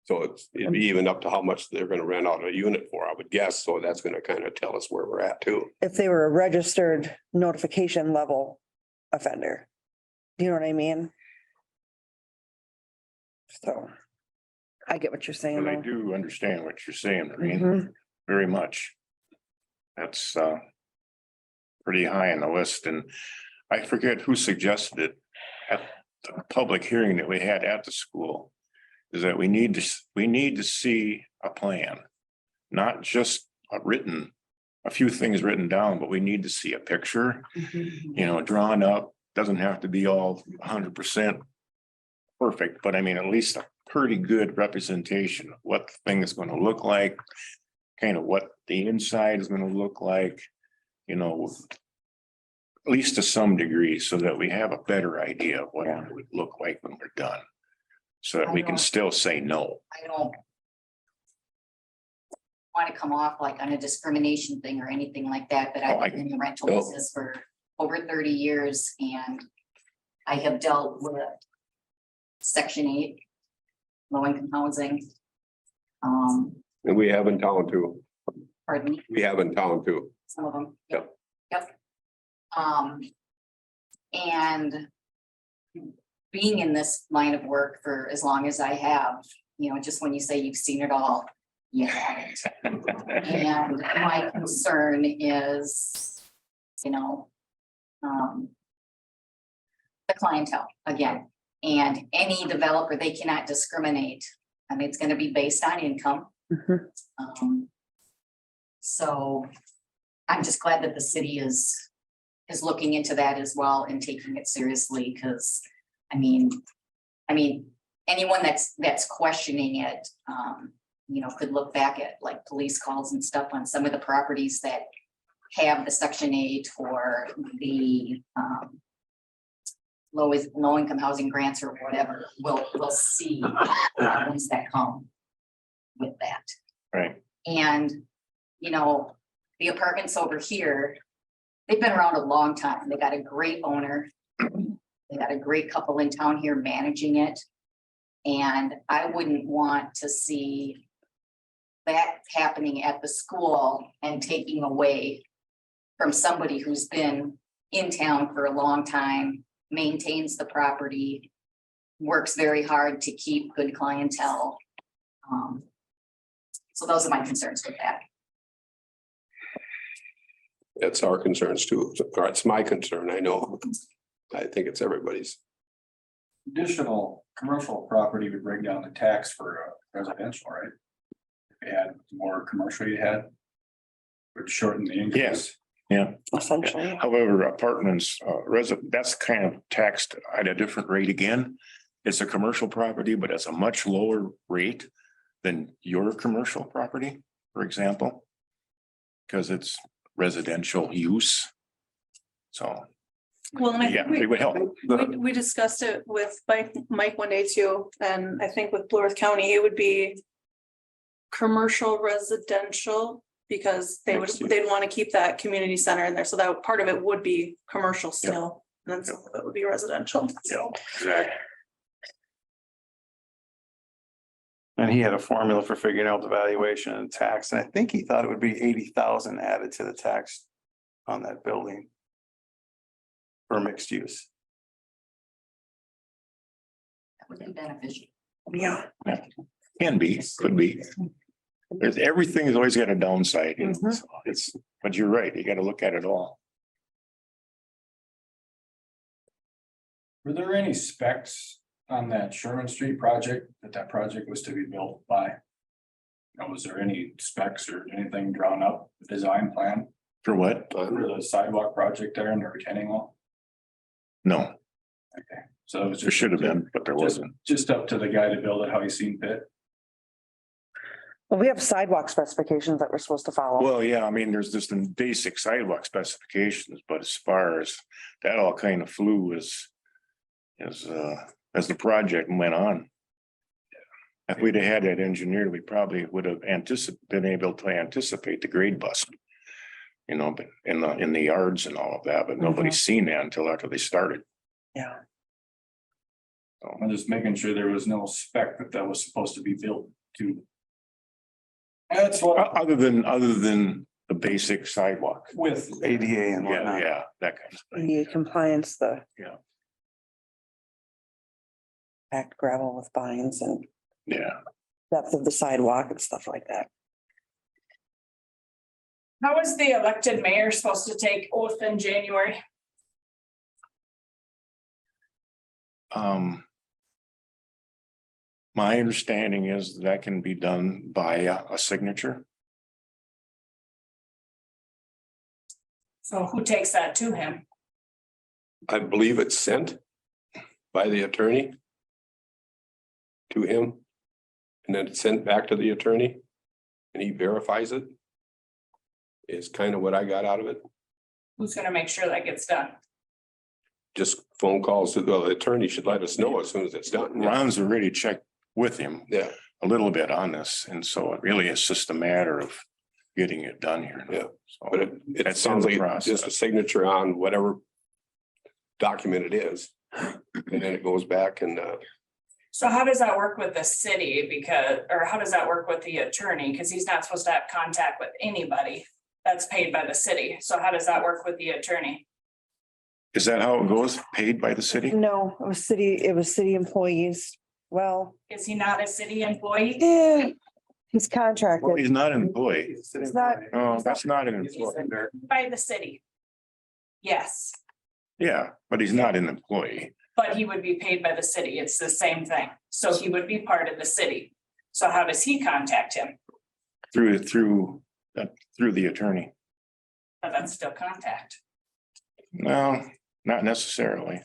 So it'd be even up to how much they're gonna rent out a unit for, I would guess. So that's gonna kind of tell us where we're at too. if they were a registered notification level offender. You know what I mean? So I get what you're saying. And I though. do understand what you're saying, Marine, Mhm. very much. That's pretty high on the list, and I forget who suggested it at the public hearing that we had at the school. Is that we need to see a plan, not just a few things written down, but we need to see a picture, drawn up. Doesn't have to be all 100% perfect, but I mean, at least a pretty good representation of what the thing is going to look like, kind of what the inside is going to look like, at least to some degree, so that we have a better idea of what it would look like when we're done. So that we can still say no. I don't want to come off like on a discrimination thing or anything like that, but I've been in the rental business for over 30 years and I have dealt with Section 8, low income housing. And we have in town too. Pardon me, We have in town too. some of them. Yep. Yep. And being in this line of work for as long as I have, just when you say you've seen it all, you haven't. And my concern is, the clientele again, and any developer, they cannot discriminate. I mean, it's gonna be based on income. So I'm just glad that the city is looking into that as well and taking it seriously, because I mean, anyone that's questioning it, could look back at like police calls and stuff on some of the properties that have the Section 8 or the low income housing grants or whatever. We'll see ones that come with that. Right. And, the apartments over here, they've been around a long time. They got a great owner. They got a great couple in town here managing it. And I wouldn't want to see that happening at the school and taking away from somebody who's been in town for a long time, maintains the property, works very hard to keep good clientele. So those are my concerns with that. It's our concerns too. Or it's my concern, I know. I think it's everybody's. additional commercial property would bring down the tax for residential, right? If you had more commercial you had. Would shorten the increase. Yes, yeah. Essentially. However, apartments, that's kind of taxed at a different rate again. It's a commercial property, but it's a much lower rate than your commercial property, for example. Because it's residential use. So, Well, and I yeah, think it we, would help. we discussed it with Mike one day too, and I think with Blue Earth County, it would be commercial residential, because they'd want to keep that community center in there, so that part of it would be commercial still, and then some of it would be residential. Yeah, exactly. And he had a formula for figuring out the valuation and tax, and I think he thought it would be 80,000 added to the tax on that building. For mixed use. That would be beneficial. Yeah. Can be, could be. Everything has always got a downside, you know, Mhm. so it's, but you're right, you gotta look at it all. Were there any specs on that Sherman Street project that project was to be built by? Was there any specs or anything drawn up, the design plan For what? for the sidewalk project there in the retaining wall? No, Okay, so it was there just. should have been, but there wasn't. Just up to the guy to build it how he seen fit. Well, we have sidewalk specifications that we're supposed to follow. Well, yeah, I mean, there's just some basic sidewalk specifications, but as far as that all kind of flew as the project went on. If we'd have had that engineered, we probably would have been able to anticipate the grade bust. You know, but in the yards and all of that, but nobody's seen that until after they started. Yeah. So, I'm just making sure there was no spec that was supposed to be built to. That's what, other than the basic sidewalk. with, ADA and Yeah, whatnot. yeah, that kind of thing. The compliance, the. Yeah. Packed gravel with vines and Yeah. depth of the sidewalk and stuff like that. How is the elected mayor supposed to take oath in January? My understanding is that can be done by a signature. So who takes that to him? I believe it's sent by the attorney to him. And then it's sent back to the attorney and he verifies it. Is kind of what I got out of it. Who's gonna make sure that gets done? Just phone calls to the attorney should let us know as soon as it's done. Ron's already checked with him Yeah, a little bit on this, and so it really is just a matter of getting it done here. Yeah, So, but it That's sounds in the like just a process. signature on whatever document it is. And then it goes back and So how does that work with the city? Because, or how does that work with the attorney? Because he's not supposed to have contact with anybody that's paid by the city. So how does that work with the attorney? Is that how it goes? Paid by the city? No, it was city employees. Well, Is he not a city employee? yeah, he's Well, contracted. he's not an employee. It's not, No, that's not an He's employee. by the city. Yes, Yeah, but he's not an employee. but he would be paid by the city. It's the same thing. So he would be part of the city. So how does he contact him? Through the attorney. But that's still contact. No, not necessarily.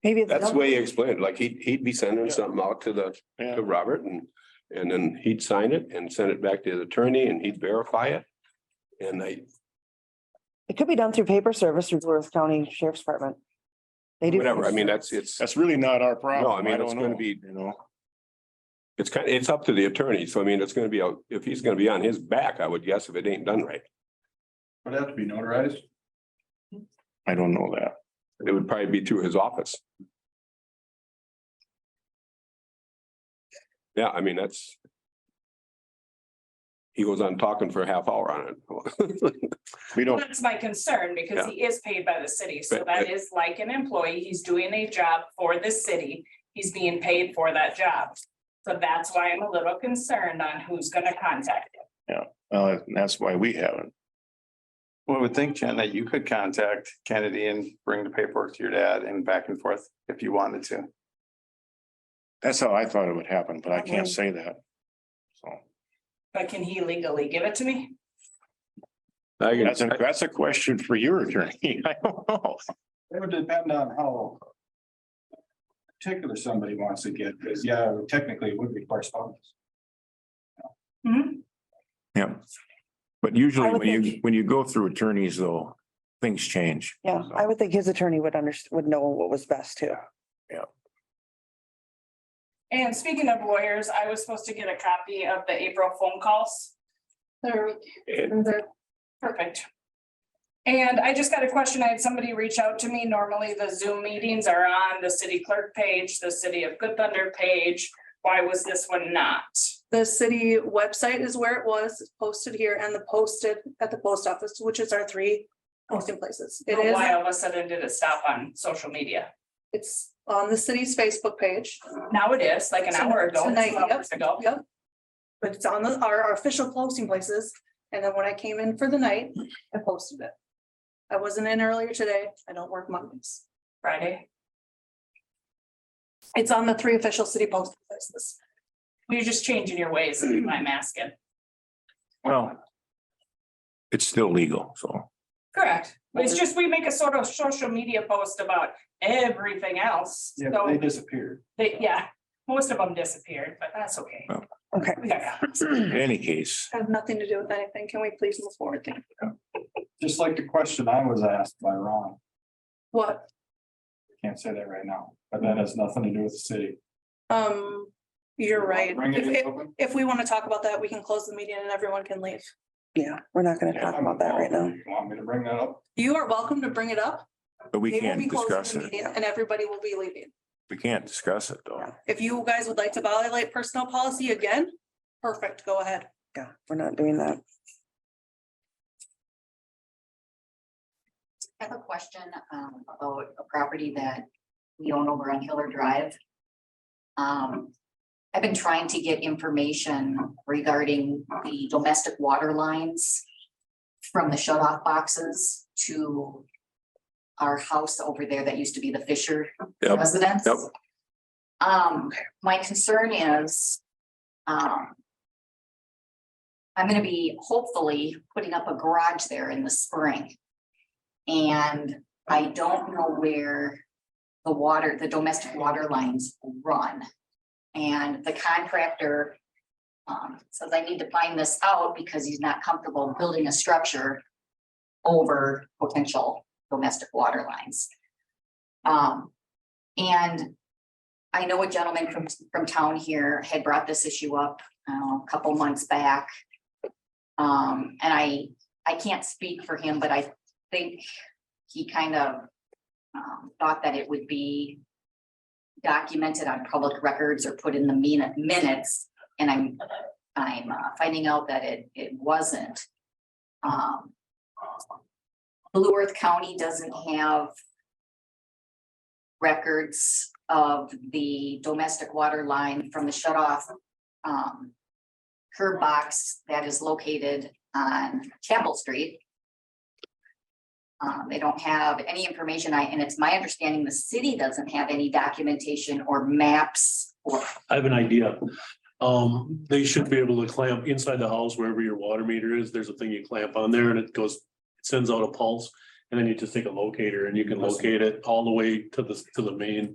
maybe it's. that's the way he explained, like he'd be sending something out to Yeah. Robert and then he'd sign it and send it back to the attorney and he'd verify it. And It could be done through paper service through Blue Earth County Sheriff's Department. They do. whatever, I mean, it's That's really not our problem. No, I mean, it's don't gonna know, be- You know, it's up to the attorney. So I mean, it's gonna be, if he's gonna be on his back, I would guess if it ain't done right. would have to be notarized. I don't know that. It would probably be through his office. Yeah, I mean, he goes on talking for a half hour on it. We don't, That's my concern because he is paid by the city. So But- that is like an employee. He's doing a job for the city. He's being paid for that job. So that's why I'm a little concerned on who's gonna contact him. and that's why we haven't. Well, I would think, Jen, that you could contact Kennedy and bring the paperwork to your dad and back and forth if you wanted to. That's how I thought it would happen, but I can't say that. So But can he legally give it to me? that's a question for your attorney. I don't know. It would depend on how particular somebody wants to get, because yeah, technically it would be correspondence. Yeah. But usually I would when you go through attorneys though, things change. Yeah, I would think his attorney would would know what was best too. And speaking of lawyers, I was supposed to get a copy of the April phone calls. They're perfect. And I just got a question. I had somebody reach out to me. Normally the Zoom meetings are on the city clerk page, the city of Good Thunder page. Why was this one not? The city website is where it was, it's posted here and the posted at the post office, which is our 3 posting places. It is, Why all of a sudden did it stop on social media? it's on the city's Facebook page. Now it is, like an hour ago, Tonight, 2 hours ago. Yep. But it's on our official posting places. And then when I came in for the night, I posted it. I wasn't in earlier today. I don't work Mondays. Friday. It's on the 3 official city posting places. You're just changing your ways, is what I'm asking. Well, it's still legal, so. Correct. But it's just, we make a sort of social media post about everything else. Yeah, but So they disappeared. most of them disappeared, but that's okay. Well. Okay. We got copies. In any case, Has nothing to do with anything. Can we please move forward? Thank you. Just like the question I was asked by Ron. What? Can't say that right now, but that has nothing to do with the city. You're right. Bring it If open. if we want to talk about that, we can close the meeting and everyone can leave. Yeah, we're not gonna talk about that right now. You want me to bring that up? You are welcome to bring it up. but we We will can't be closing discuss the it. meeting and everybody will be leaving. We can't discuss it though. If you guys would like to violate personnel policy again, perfect, go ahead. Yeah, we're not doing that. I have a question about a property that we own over on Hiller Drive. I've been trying to get information regarding the domestic water lines from the shut-off boxes to our house over there that used to be the Fisher Yep, residence. yep. My concern is, I'm gonna be hopefully putting up a garage there in the spring. And I don't know where the domestic water lines run. And the contractor says I need to find this out because he's not comfortable building a structure over potential domestic water lines. And I know a gentleman from town here had brought this issue up a couple months back. And I can't speak for him, but I think he kind of thought that it would be documented on public records or put in the minutes, and I'm finding out that it wasn't. Blue Earth County doesn't have records of the domestic water line from the shut-off curb box that is located on Chapel Street. They don't have any information, and it's my understanding the city doesn't have any documentation or maps or. I have an idea. They should be able to clamp inside the house wherever your water meter is. There's a thing you clamp on there and it sends out a pulse. And then you just take a locator and you can locate it all the way to the main.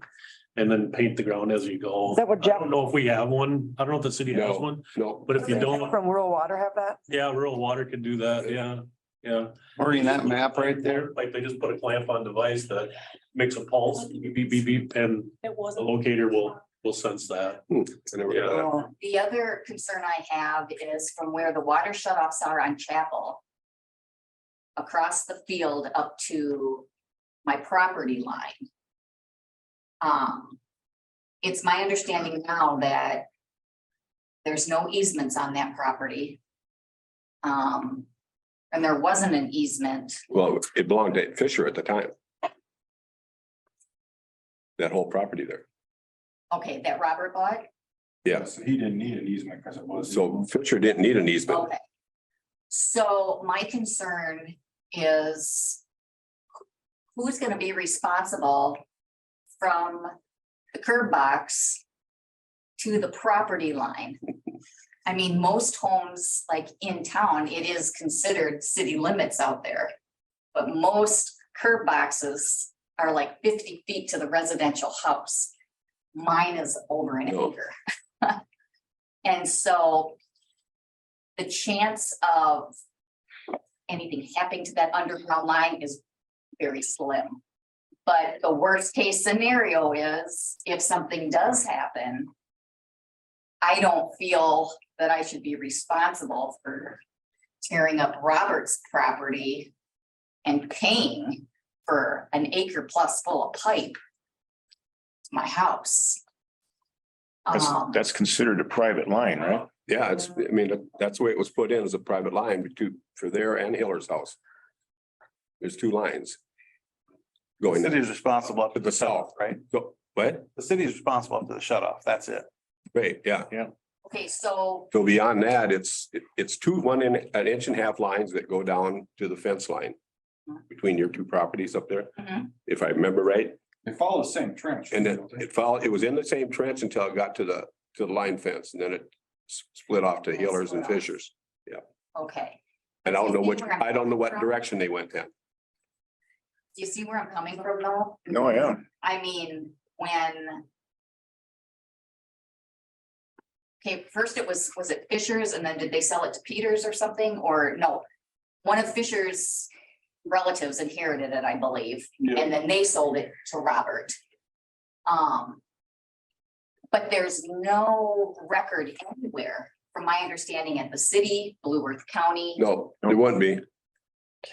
And then paint the ground as you go. Is that what I Jeff don't know if we have one. I don't know if the city has one, No, but if you don't, from Rural Water have that? yeah, rural water can do that. Yeah, yeah. Or in that map right there. Like they just put a clamp on device that makes a pulse, beep, beep, beep, beep, and It the wasn't. locator will sense that. I never heard of that. Oh, The other concern I have is from where the water shutoffs are on Chapel. Across the field up to my property line. It's my understanding now that there's no easements on that property. And there wasn't an easement. Well, it belonged to Fisher at the time. That whole property there. Okay, that Robert bought? Yes. So he didn't need an easement because it was. So Fisher didn't need an easement. Okay. So my concern is who's gonna be responsible from the curb box to the property line? I mean, most homes like in town, it is considered city limits out there. But most curb boxes are like 50 feet to the residential house. Mine is over an No. acre. And so the chance of anything happening to that underground line is very slim. But the worst case scenario is if something does happen, I don't feel that I should be responsible for tearing up Robert's property and paying for an acre plus full of pipe to my house. That's considered a private line, right? Yeah, it's, I mean, that's the way it was put in as a private line for their and Hiller's house. There's two lines. The Going city is responsible up to the south, right? Go, what? The city is responsible up to the shut off. That's it. Right, yeah. Okay, so So beyond that, it's an inch and a half lines that go down to the fence line. Between your two properties up there, Mhm. if I remember right. They follow the same trench. And then it was in the same trench until it got to the line fence, and then it split off to Hillers and Fishers. okay, I don't know I don't know what direction they went in. do you see where I'm coming from though? No, yeah. I mean, when. Okay, first it was it Fisher's and then did they sell it to Peters or something? Or no? One of Fisher's relatives inherited it, I believe, and then they sold it to Robert. But there's no record anywhere, from my understanding, at the city, Blue Earth County. No, it wouldn't be.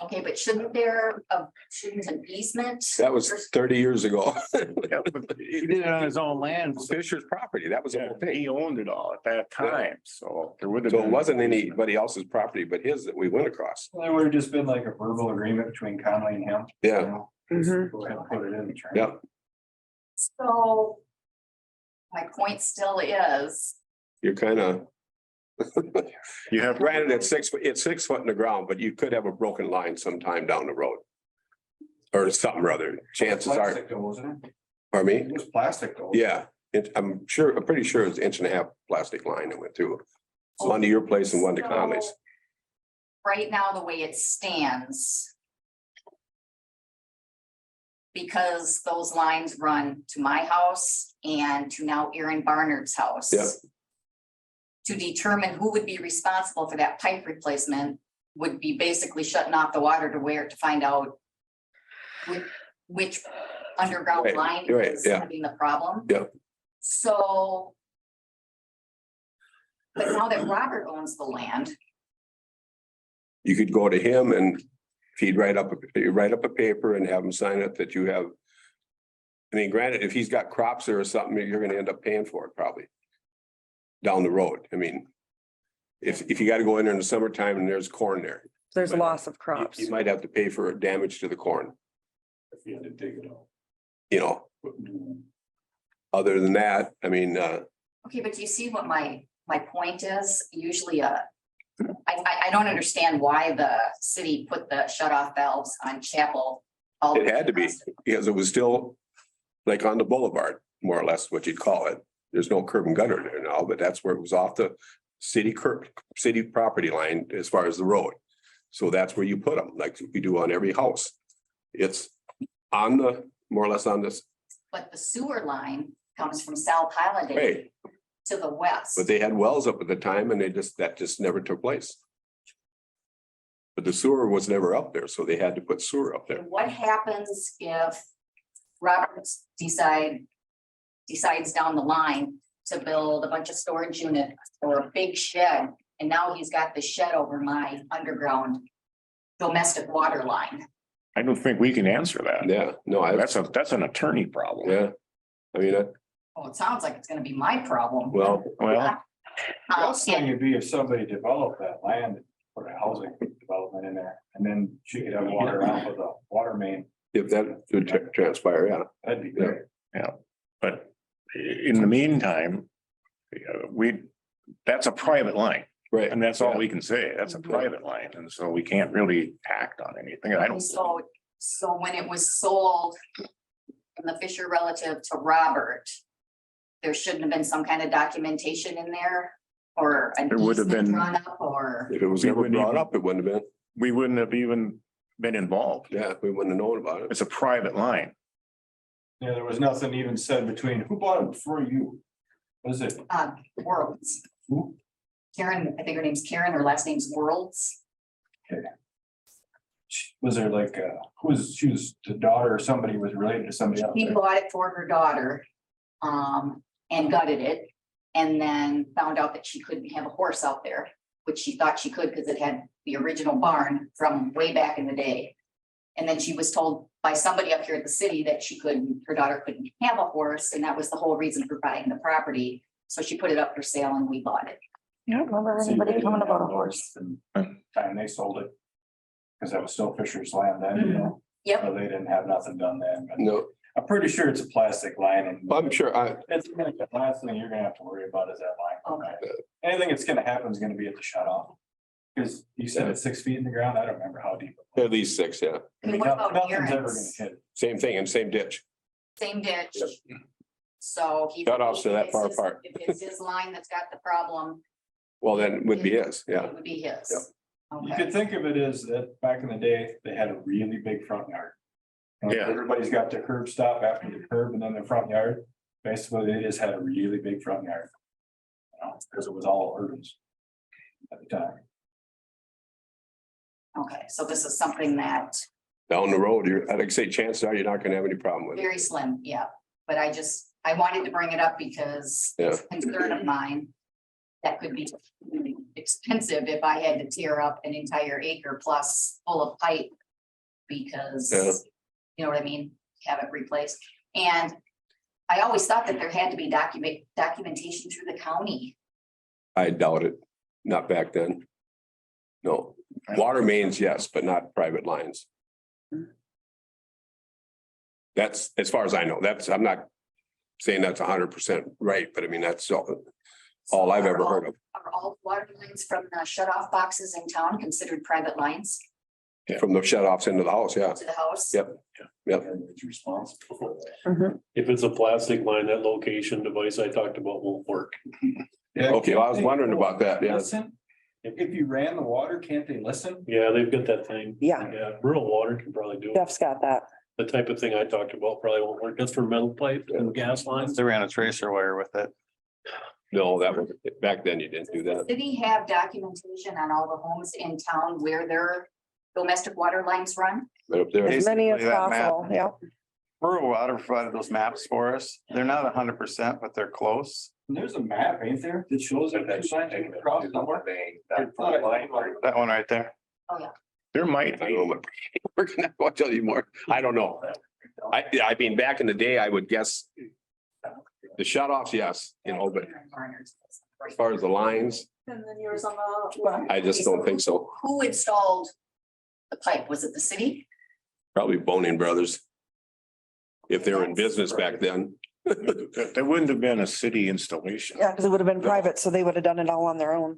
Okay, but shouldn't an easement? That was 30 years ago. Yeah, but He did it on his own land. Fisher's property, that was the Yeah, whole thing. he owned it all at that time, so there would have. So it wasn't anybody else's property but his that we went across. There would have just been like a verbal agreement between Conley and him. Yeah, Mhm. Go ahead and put it in the trench. yeah. So. My point still is, You're kind of, You have. granted, it's 6 foot in the ground, but you could have a broken line sometime down the road. Or something or other. Chances are, Plastic though, wasn't it? pardon me? It was plastic though. Yeah, I'm pretty sure it's 1.5 inch plastic line that went through. One to your place and one to Conley's. right now, the way it stands. Because those lines run to my house and to now Aaron Barnard's house. Yeah. To determine who would be responsible for that pipe replacement would be basically shutting off the water to find out. Which underground Right, line right, is yeah. having the problem. Yeah. So. But now that Robert owns the land, You could go to him and he'd write up a paper and have him sign it that you have. I mean, granted, if he's got crops there or something, you're gonna end up paying for it probably. Down the road. I mean. If you gotta go in there in the summertime and there's corn there, There's loss of you crops. you might have to pay for damage to the corn, If you had to dig it out. you know. Other than that, I mean, okay, but do you see what my point is? Usually, I don't understand why the city put the shut off valves on Chapel. all the it way had to be, across the- because it was still. Like on the boulevard, more or less what you'd call it. There's no curb and gutter there now, but that's where it was off the city property line as far as the road. So that's where you put them, like we do on every house. It's on more or less on this, But the sewer line comes from South Holiday Right. to the west. but they had wells up at the time and that just never took place. But the sewer was never up there, so they had to put sewer up there. And what happens if Roberts decides down the line to build a bunch of storage unit or a big shed? And now he's got the shed over my underground domestic water line. I don't think we can answer that. Yeah, no, That's an attorney problem. yeah. I mean, Well, it sounds like it's gonna be my problem. well, Well, The best thing Yeah, would be if somebody developed that land, and put a housing development in there, and then she could have water out with a water main, if that would transpire, yeah. that'd be great. but in the meantime, that's a private line. Right. And that's all we can say. That's a private line. And so we can't really act on anything. I don't. So when it was sold from the Fisher relative to Robert, there shouldn't have been some kind of documentation in there or an There would have easement been- drawn up or, If it was We ever wouldn't brought even- up, it wouldn't have been. We wouldn't have even been involved. Yeah, we wouldn't have known about it. It's a private line. Yeah, there was nothing even said between who bought it before you. Was it? Worlds. Who? Karen, I think her name's Karen, her last name's Worlds. Was there like, she was the daughter or somebody was related to somebody else? She right? bought it for her daughter, and gutted it. And then found out that she couldn't have a horse out there, which she thought she could because it had the original barn from way back in the day. And then she was told by somebody up here at the city that her daughter couldn't have a horse, and that was the whole reason for buying the property. So she put it up for sale and we bought it. I don't remember See, anybody they coming didn't about a have horse. Time they sold it. Cause that was still Fisher's land then, you know, Yep, so they didn't have nothing done then, but No, I'm pretty sure it's a plastic line and. I'm sure It's gonna, the last thing you're gonna have to worry about is that line. okay. Anything that's gonna happen is gonna be at the shut off. Cause you said it's 6 feet in the ground. I don't remember how deep. at least 6, yeah. I mean, What about nothing's ever gonna Aaron's? hit. Same thing in same ditch. Same ditch. So. he- Shut-offs are that if far it's his- apart. If it's his line that's got the problem, Well, then it would be his, yeah. it would be his. Yep. You Okay. could think of it as that back in the day, they had a really big front yard. And Yeah. Everybody's got their curb stop after the curb and then their front yard. Basically, they just had a really big front yard. You know, because it was all urbans. At the time. Okay, so this is something that Down the road, I'd say chances are you're not gonna have any problem with it. very slim, yeah, but I wanted to bring it up because it's a concern of mine. That could be really expensive if I had to tear up an entire acre plus full of pipe. Because, Yeah. you know what I mean, have it replaced, and I always thought that there had to be documentation through the county. I doubt it. Not back then. No, water mains, yes, but not private lines. That's, as far as I know, I'm not saying that's 100% right, but I mean, that's all I've ever heard of. Are all water lines from the shut-off boxes in town considered private lines From the shut offs into the house, yeah. to the house? Yep. Yep. And it's responsible for that. Mhm. If it's a plastic line, that location device I talked about won't work. Yeah, Okay, well, I was wondering about that, yeah. Listen, if you ran the water, can't they listen? Yeah, they've got that thing. Yeah. Yeah, rural water can probably do it. Jeff's got that. The type of thing I talked about probably won't work. That's for metal pipe and gas lines. They ran a tracer wire with it. No, that was, back then you didn't do Does that. the city have documentation on all the homes in town where their domestic water lines run? Right up there. As many as Basically, that map. possible, yeah. Rural Water provided those maps for us. They're not 100%, but they're close. And there's a map, ain't there, that shows that two lines are across somewhere? That one right there. There might I don't be. know, but we're gonna, I'll tell you more. I don't know. I mean, back in the day, I would guess the shut offs, yes, you know, but as far as the lines, And then yours on the left. I just don't think so. Who installed the pipe? Was it the city? Probably Boning Brothers. If they were in business back then. There wouldn't have been a city installation. Yeah, because it would have been private, so they would have done it all on their own.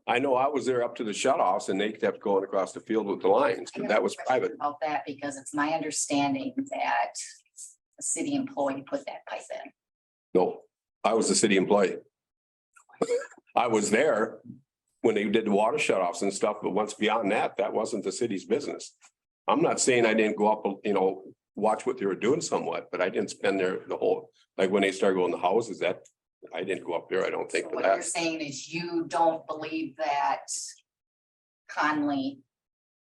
I know I was there up to the shut offs and they kept going across the field with the lines, I but have that a was question private. About that, because it's my understanding that a city employee put that pipe in. No, I was the city employee. I was there when they did the water shut offs and stuff, but once beyond that, that wasn't the city's business. I'm not saying I didn't go up, watch what they were doing somewhat, but I didn't spend there the whole, like when they started going to houses, that I didn't go up there, I don't think So for what you're that. saying is you don't believe that Conley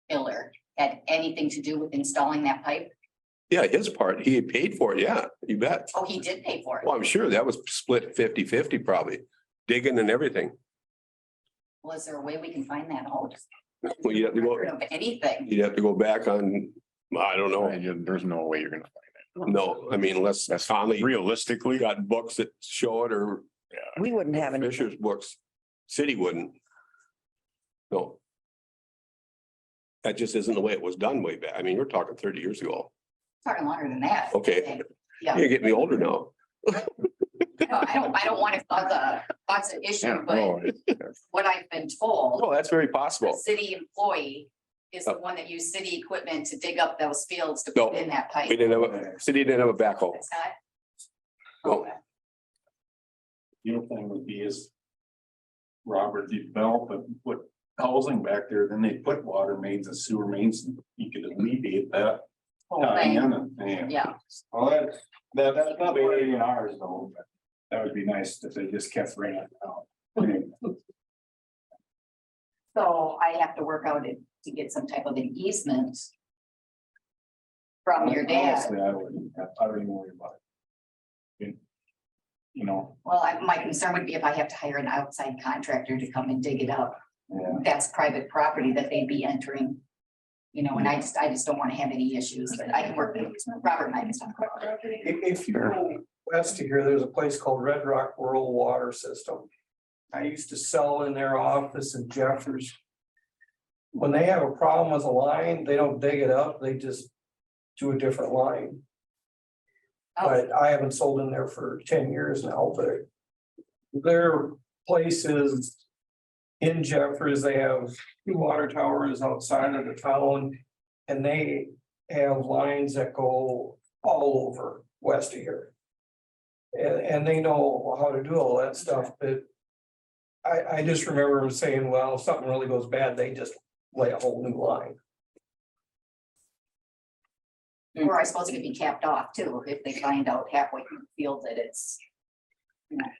Miller had anything to do with installing that pipe? Yeah, his part, he paid for it, yeah, you bet. Oh, he did pay for it. Well, I'm sure that was split 50-50 probably, digging and everything. Was there a way we can find that out? Well, you have to go, Record of anything? you'd have to go back on, I don't know, There's no way you're gonna find no, I mean, unless That's Conley it. Realistically, got books that show it or We wouldn't have any. Fisher's books, city wouldn't. No. That just isn't the way it was done way back. I mean, you're talking 30 years ago. Talking longer than that. Okay, Yeah. you're getting me older now. I don't want to cause an issue, but what I've been told, Oh, that's very the possible. city employee is the one that used city equipment to dig up those fields to No, put in that pipe. We didn't have city didn't have a backhoe. It's not? No. Okay. The other thing would be is Robert developed and put housing back there, then they put water mains and sewer mains, and you could alleviate that. Whole thing. Yeah. Well, that's not way in ours though, but that would be nice if they just kept raining out. So I have to work out it to get some type of an easement from your dad. Honestly, I wouldn't even worry about it. You know, Well, my concern would be if I have to hire an outside contractor to come and dig it up. yeah. That's private property that they'd be entering. You know, and I just don't want to have any issues, but I can work with Robert and I can talk about it. If you go west of here, there's a place called Red Rock Rural Water System. I used to sell in their office in Jeffers. When they have a problem with a line, they don't dig it up, they just do a different line. Oh, But I haven't sold in there for 10 years now, but their places in Jeffers, they have 2 water towers outside of the town. And they have lines that go all over west of here. And they know how to do all that stuff, but I just remember them saying, well, if something really goes bad, they just lay a whole new line. or I suppose it could be capped off too, if they find out halfway through the field that it's,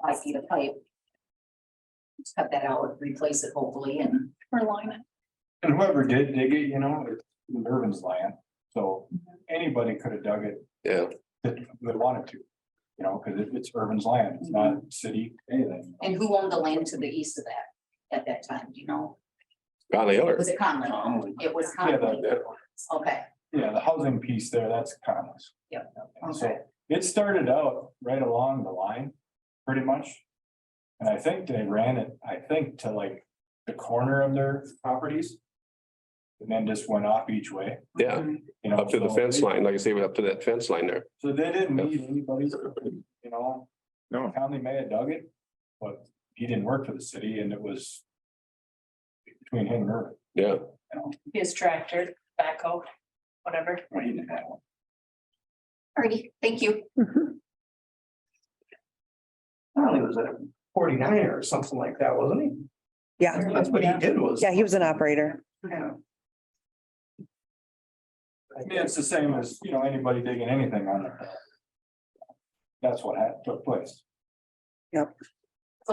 5 feet of pipe. Just cut that out, replace it hopefully, and Or line it. And whoever did dig it, it's Irvin's land, so anybody could have dug it Yeah. that they wanted to. Cause it's Irvin's land, it's not city, anything. and who owned the land to the east of that at that time, do you know? Conley Hiller. Was it Conley? Conley. It was Yeah, Conley. Okay, Yeah, the housing piece there, that's Conley's. Yep. So Okay. it started out right along the line, pretty much. And I think they ran it, to like the corner of their properties. And then just went off each way. Yeah, up to the so fence they- line, like I say, up to that fence line there. So they didn't need anybody, No. Conley may have dug it, but he didn't work for the city and it was between him and Irvin, Yeah. His tractor, backhoe, whatever. when he didn't have one. alrighty, thank you. Conley was at 49 or something like that, wasn't he? Yeah, That's what he did was. yeah, he was an operator. Yeah. I mean, it's the same as, anybody digging anything on it. That's what took place. So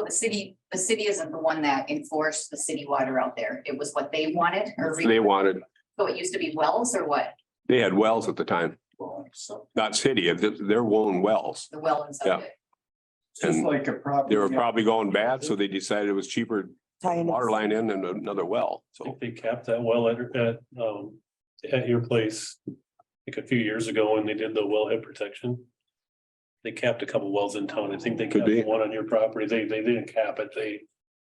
the city isn't the one that enforced the city water out there. It was what they wanted or. They wanted, So it used to be wells or what? they had wells at the time, So not city, their own wells. The well inside Yeah. it. it's just And like a property. They were probably going bad, so they decided it was cheaper Tie in. water line in and another well, I so. think they capped that well at your place. I think a few years ago when they did the wellhead protection. They capped a couple wells in town. I think they Could capped be. one on your property. They didn't cap it.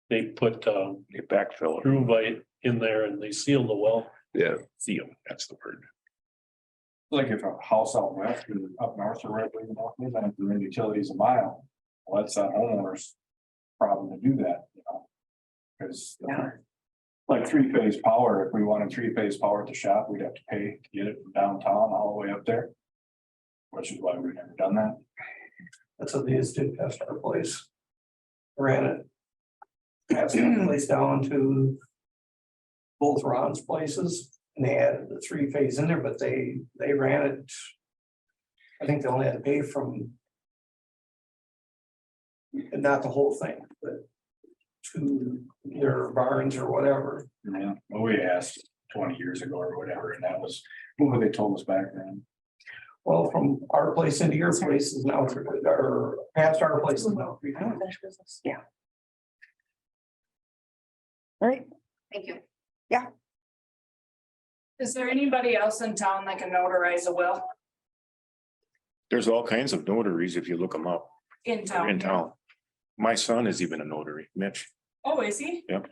They put You backfill it. Truvite in there and they sealed the well. Yeah, Seal, that's the word. Like if a house out west or up north or wherever, they don't have to run utilities a mile. Well, that's a homeowner's problem to do that, Cause. Like 3-phase power, if we wanted 3-phase power at the shop, we'd have to pay to get it from downtown all the way up there. Which is why we've never done that. That's what they just did past our place. Ran it. Passed the place down to both Ron's places and they added the 3-phase in there, but they ran it. I think they only had to pay from. Not the whole thing, but to their barns or whatever. Yeah, well, we asked 20 years ago or whatever, and that was what they told us back then. Well, from our place into your place is now, or past our place is now. Yeah. All right, Thank you. Is there anybody else in town that can notarize a will There's all kinds of notaries if you look them up in town? in town. My son is even a notary, Mitch. Oh, is he? Yep.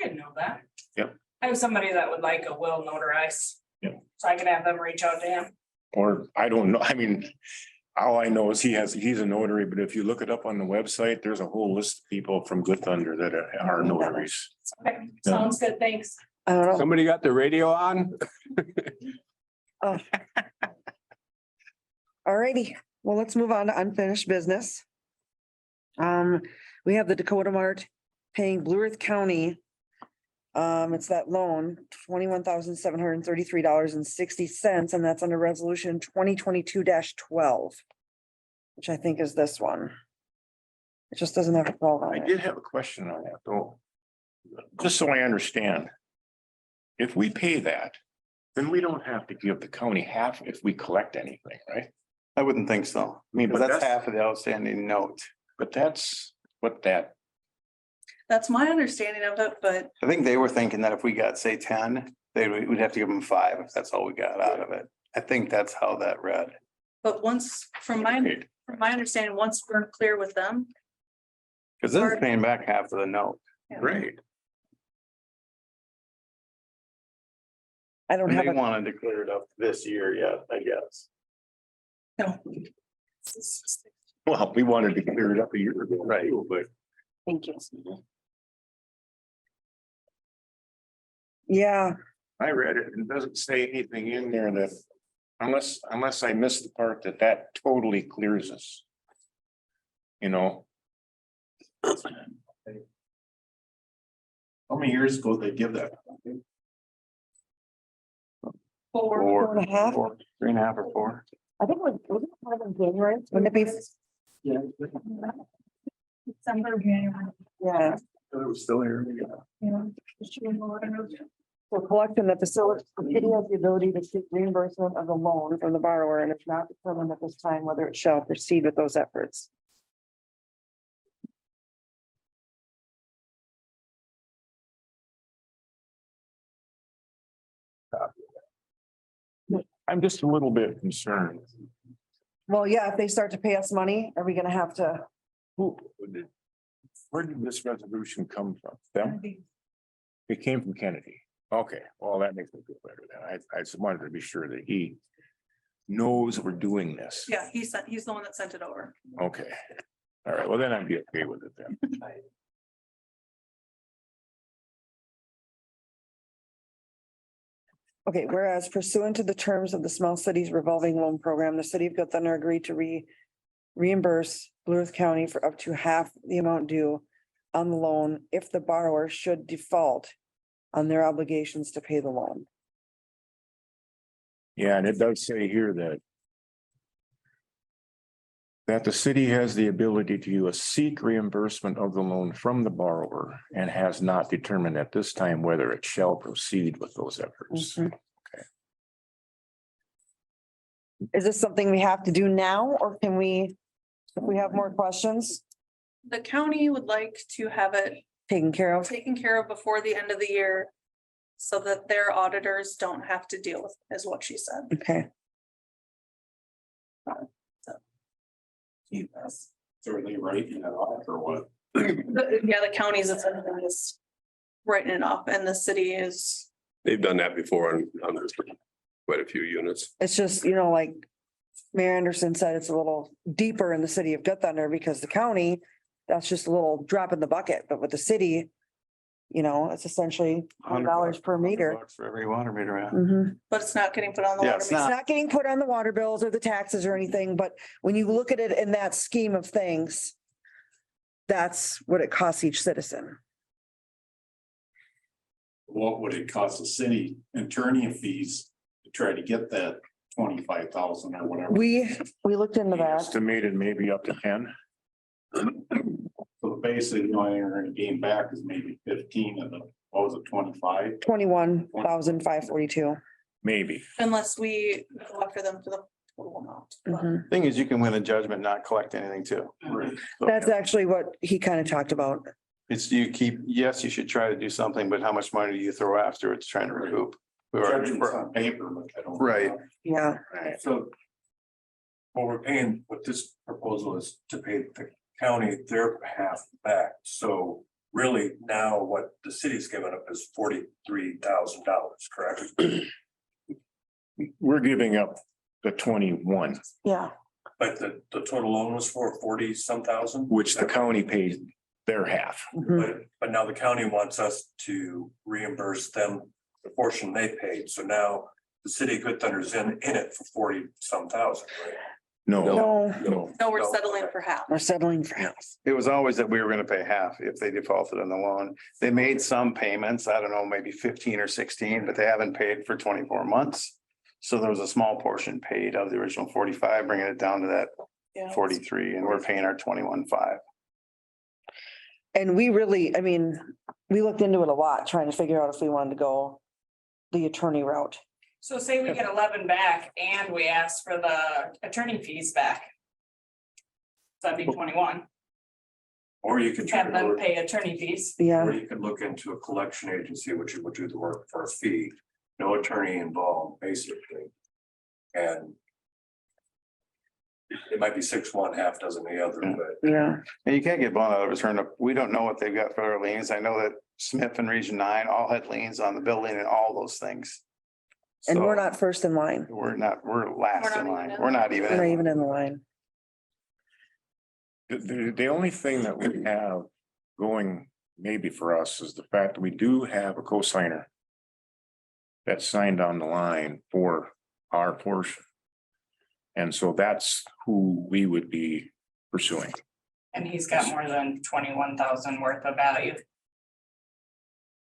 I didn't know that. Yep. I have somebody that would like a will notarized. Yep. So I can have them reach out to him. Or I don't know, I mean, All I know is he's a notary, but if you look it up on the website, there's a whole list of people from Good Thunder that are notaries. Okay, sounds good, thanks. I don't know. Somebody got the radio on? Alrighty, well, let's move on to unfinished business. We have the Dakota Mart paying Blue Earth County. It's that loan, $21,733.60, and that's under resolution 2022-12. Which I think is this one. It just doesn't have a 12 on I it. did have a question on that though. Just so I understand. If we pay that, then we don't have to give the county half if we collect anything, right? I wouldn't think so. I mean, Because but that's that's, half of the outstanding note. but that's what that, That's my understanding of it, but I think they were thinking that if we got, say, 10, we'd have to give them 5 if that's all we got out of it. I think that's how that read. once, from my understanding, once we're clear with them. Because this is paying back half of the note. right? I don't And have they a, wanted to clear it up this year yet, I guess. No. Well, we wanted to clear it up a year ago, right? But thank you. Yeah, I read it and it doesn't say anything in there that unless I missed the part that totally clears us. You know, How many years ago did they give that? four and a half. 3.5 or 4. I think it was kind of in January, wouldn't it be? December, January. Yeah, It was still here. for collecting the facility, the city has the ability to seek reimbursement of the loan from the borrower, and it's not determined at this time whether it shall proceed with those efforts. I'm just a little bit concerned. Well, yeah, if they start to pay us money, are we gonna have to? Where did this resolution come from? Them? It came from Kennedy. Okay, well, that makes me feel better then. I just wanted to be sure that he knows we're doing this. Yeah, he's the one that sent it over. Okay. All right, well, then I'd be okay with it then. Okay, whereas pursuant to the terms of the Small Cities Revolving Loan Program, the city of Good Thunder agreed to reimburse Blue Earth County for up to half the amount due on the loan if the borrower should default on their obligations to pay the loan. Yeah, and it does say here that the city has the ability to seek reimbursement of the loan from the borrower and has not determined at this time whether it shall proceed with those efforts. Mhm. Is this something we have to do now, or can we, if we have more questions, The county would like to have it taken care of? taken care of before the end of the year. So that their auditors don't have to deal with, it, is what she said. Okay, So are they writing it off or what? Yeah, the county's essentially just writing it off, and the city is, They've done that before on there's quite a few units. it's just, you know, like Mayor Anderson said, it's a little deeper in the city of Good Thunder because the county, that's just a little drop in the bucket, but with the city, you know, it's essentially $100 per meter. $100 for every water meter. Yeah. Mhm. but it's not getting put on the Yeah, water. it's meter. It's not getting put on the water bills or the taxes or anything, but when you look at it in that scheme of things, that's what it costs each citizen. What would it cost the city attorney fees to try to get that 25,000 or whatever? We looked into He that. Estimated maybe up to 10. So basically, the only thing we're gonna gain back is maybe 15 of the, what was it, 25? 21,542. Maybe. Unless we go after them for the total amount. Mhm. Thing is, you can win a judgment, not collect anything too. Right. So That's actually what he kind of talked about. It's you keep, yes, you should try to do something, but how much money do you throw after it's trying to recoup? We were- Judgment's on paper, but I don't. Right. Yeah, So what we're paying with this proposal is to pay the county their half back. So really now what the city's given up is $43,000, correct? We're giving up the 21. yeah. But the total loan was for 40 some thousand? which the county pays their half. Mhm. But now the county wants us to reimburse them the portion they paid. So now the city of Good Thunder's in it for 40 some thousand, right? No, No, no. No, we're No. settling for half. we're settling for half. It was always that we were gonna pay half if they defaulted on the loan. They made some payments, I don't know, maybe 15 or 16, but they haven't paid for 24 months. So there was a small portion paid of the original 45, bringing it down to that Yeah. 43, and we're paying our 21.5. And we really, I mean, we looked into it a lot, trying to figure out if we wanted to go the attorney route. So say we get 11 back and we ask for the attorney fees back. So that'd be 21, Or you could. have them pay attorney fees. Yeah, Or you could look into a collection agency, which would do the work for a fee, no attorney involved, basically. And it might be 6 one, half dozen the other, but yeah. And you can't get blown out of a turnip. We don't know what they've got for their liens. I know that Smith and Region 9 all had liens on the building and all those things. And we're So, not first in line. we're last We're not in even line. in We're not We're not even. even in the line. The only thing that we have going maybe for us is the fact that we do have a cosigner that signed on the line for our portion. And so that's who we would be pursuing. And he's got more than 21,000 worth of value.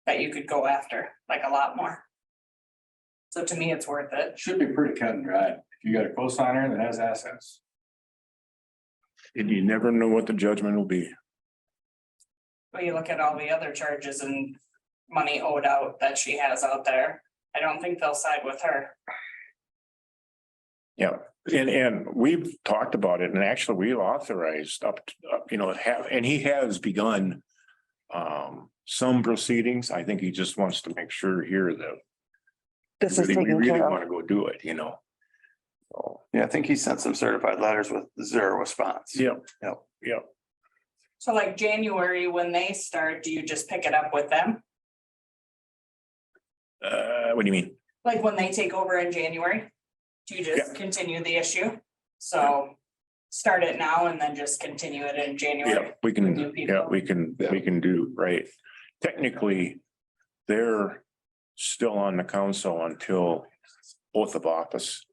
That you could go after, like a lot more. So to me, it's worth it. Should be pretty cut and dry. If you got a cosigner that has assets. And you never know what the judgment will be. But you look at all the other charges and money owed out that she has out there. I don't think they'll side with her. Yeah, and we've talked about it, and actually we authorized up, and he has begun some proceedings. I think he just wants to make sure here that This is we taken really care want of. to go do it, So, Yeah, I think he sent some certified letters with zero response. yep, Yep. yep. So like January, when they start, do you just pick it up with them? What do you mean? Like when they take over in January? Do you just continue the issue? So start it now and then just continue it in January? Yeah, we can, New people. we can do, right. Technically, they're still on the council until oath of office.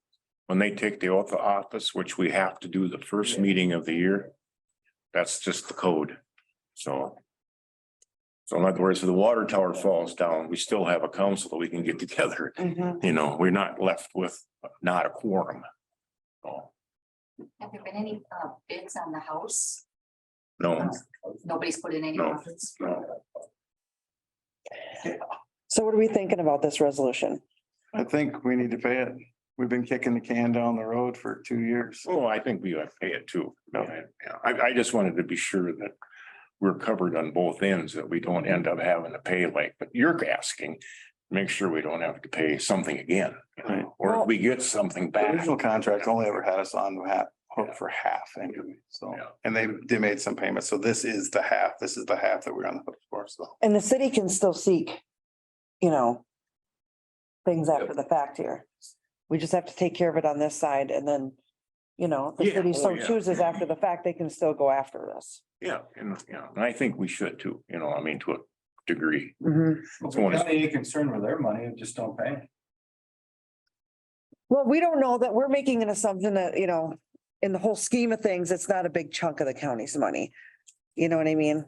When they take the oath of office, which we have to do the first meeting of the year, that's just the code. So in other words, if the water tower falls down, we still have a council that we can get together. Mhm. We're not left with not a quorum. So, Have there been any bids on the house? no, Nobody's put in any No. offers. no. So what are we thinking about this resolution? I think we need to pay it. We've been kicking the can down the road for 2 years. Oh, I think we ought to pay it too. Yeah, I just wanted to be sure that we're covered on both ends, that we don't end up having to pay like, but you're asking, make sure we don't have to pay something again. Or if we get something The back. original contract only ever had us on hook for half anyway, so, Yeah. and they made some payments, so this is the half that we're on the hook for, so. And the city can still seek, things after the fact here. We just have to take care of it on this side and then, if the Yeah, city so yeah. chooses after the fact, they can still go after this. Yeah, and I think we should too, to a degree. Mhm. If the county ain't concerned with their money, just don't pay. Well, we don't know that we're making an assumption that, in the whole scheme of things, it's not a big chunk of the county's money. You know what I mean?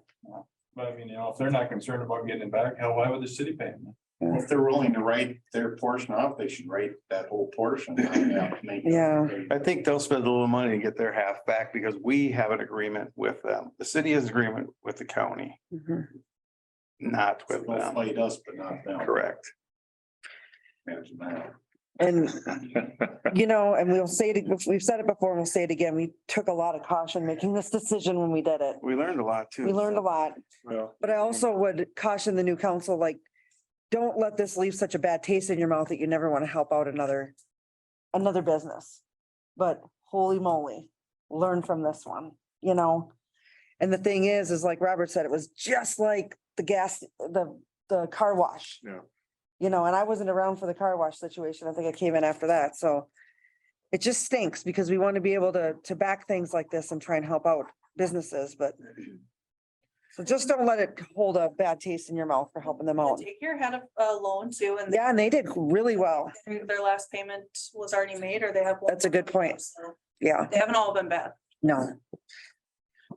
But I mean, if they're not concerned about getting it back, hell, why would the city pay them? If they're willing to write their portion off, they should write that whole portion. Yeah. I think they'll spend a little money to get their half back because we have an agreement with them. The city has agreement with the county, Mhm. not with them. us, but not them. Correct. Imagine that. And, and we'll say it, we've said it before, and we'll say it again. We took a lot of caution making this decision when we did it. We learned a lot too. We learned a lot, Well, but I also would caution the new council, like, don't let this leave such a bad taste in your mouth that you never want to help out another business. But holy moly, learn from this one, And the thing is like Robert said, it was just like the car wash. Yeah. And I wasn't around for the car wash situation. I think I came in after that, so. It just stinks because we want to be able to back things like this and try and help out businesses, but. So just don't let it hold a bad taste in your mouth for helping them out. Daycare had a loan too, and Yeah, and they did really well. their last payment was already made, or they have. one That's a good point. So Yeah, They haven't all been bad. no.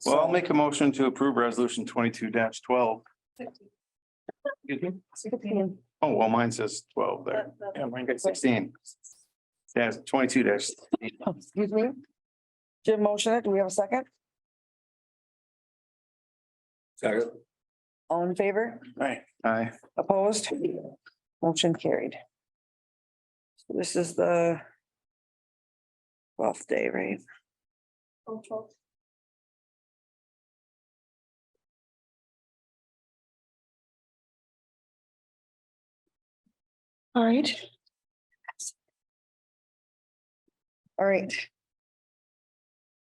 Well, I'll make a motion to approve resolution 22-12. Oh, well, mine says 12 there. Yeah, mine got 16. Yeah, it's 22 dash. Excuse me. Jim motion it. Do we have a second? Second. All in favor? Right. Aye. Opposed? Motion carried. So this is the 12th day, right? All right. All right.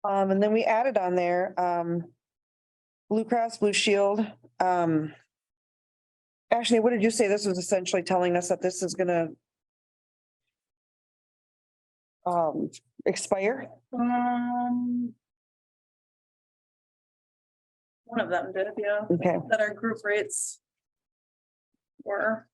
And then we added on there, Blue Cross Blue Shield, Ashley, what did you say? This was essentially telling us that this is gonna expire? One of them did, yeah, Okay, that our group rates were,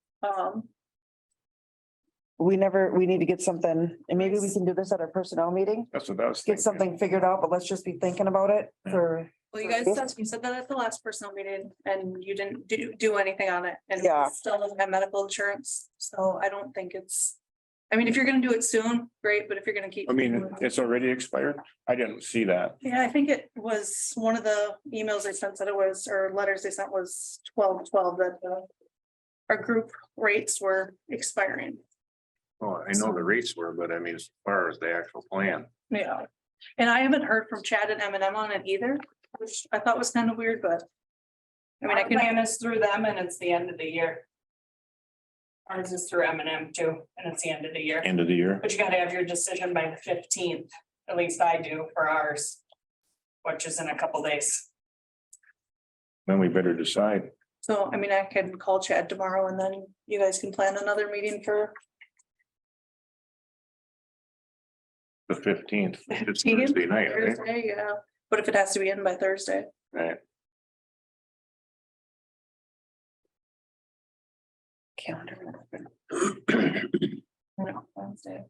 we need to get something, and maybe we can do this at our personnel meeting, That's what I was get thinking. something figured out, but let's just be thinking about it for. well, you said that at the last personal meeting and you didn't do anything on it. And Yeah. still doesn't have medical insurance, so I don't think it's, I mean, if you're gonna do it soon, great, but if you're gonna keep. I mean, it's already expired. I didn't see that. Yeah, I think it was one of the emails they sent that it was, or letters they sent was 12/12 that our group rates were expiring. Oh, I know the rates were, but I mean, as far as the actual plan. Yeah, and I haven't heard from Chad and M&M on it either, which I thought was kind of weird, but. I mean, I Our can, plan is through them and it's the end of the year. Ours is through M&M too, and it's the end of the year, End of the year. but you gotta have your decision by the 15th, at least I do for ours. Which is in a couple days. Then we better decide. so, I mean, I can call Chad tomorrow and then you guys can plan another meeting for. The 15th. It's 15th, Thursday night, right? Thursday, yeah, but if it has to be in by Thursday. Right. Calendar. No, Wednesday.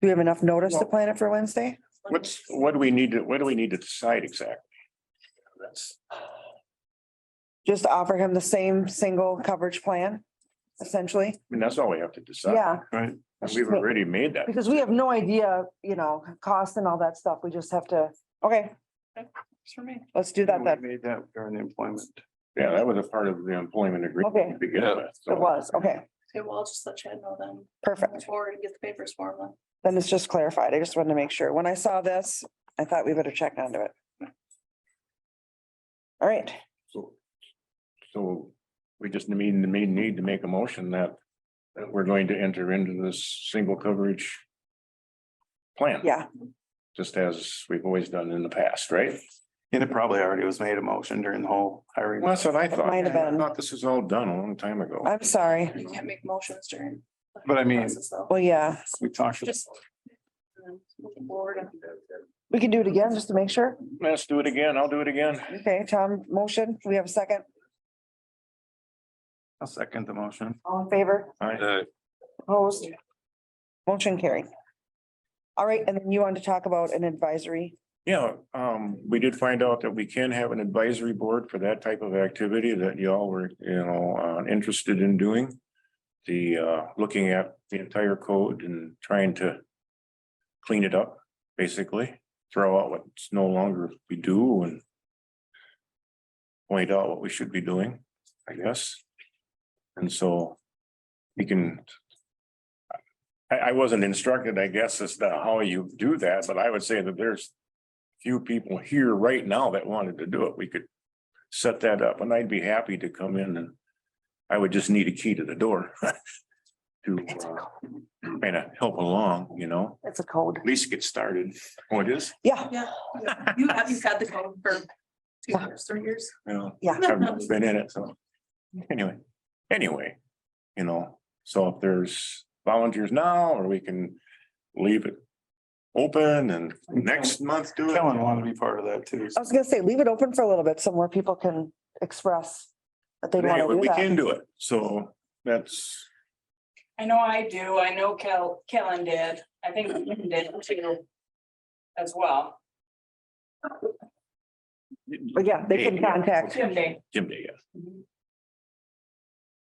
Do we have enough notice to plan it for Wednesday? What do we need to decide exactly? That's, Just offer him the same single coverage plan, essentially? I mean, that's all we have to decide. Yeah. Right. And we've already made that. Because we have no idea, cost and all that stuff. We just have to, okay, Works for me. let's do that We then. made that during the employment. Yeah, that was a part of the employment agreement Okay. to begin with. It so. was, okay, Okay, well, I'll just let Chad know then. perfect. Forward and get the papers for him then. Then it's just clarified. I just wanted to make sure. When I saw this, I thought we better check onto it. All right, So we just need to make a motion that we're going to enter into this single coverage plan. yeah, Just as we've always done in the past, right? And it probably already was made a motion during the whole hiring. Well, that's what I thought. might have I been. thought this was all done a long time ago. I'm sorry. You can't make motions during. the But I mean- process, though. Well, yeah, We talked. Just. Moving forward and. we can do it again just to make sure. Let's do it again. I'll do it again. Okay, Tom, motion. We have a second. I'll second the motion. All in favor? Opposed? Motion carried. All right, and then you wanted to talk about an advisory. Yeah, we did find out that we can have an advisory board for that type of activity that y'all were, interested in doing. Looking at the entire code and trying to clean it up, basically, throw out what's no longer we do and point out what we should be doing, I guess. And so we can. I wasn't instructed, I guess, as to how you do that, but I would say that there's few people here right now that wanted to do it. We could set that up and I'd be happy to come in and I would just need a key to the door to kind of help along, It's a code. at least get started. Oh, it is? Yeah, Yeah, you've had the code for 2 years, 3 years. Yeah. I've never been in it, so anyway, so if there's volunteers now, or we can leave it open and next month do it. Kellen wanted to be part of that too. I was gonna say, leave it open for a little bit so more people can express that they want to do We that. can do it, so that's, I know I do. I know Kellen did. I think Jim did too. As well. But yeah, they can contact. Jim Day. Jim Day, yes.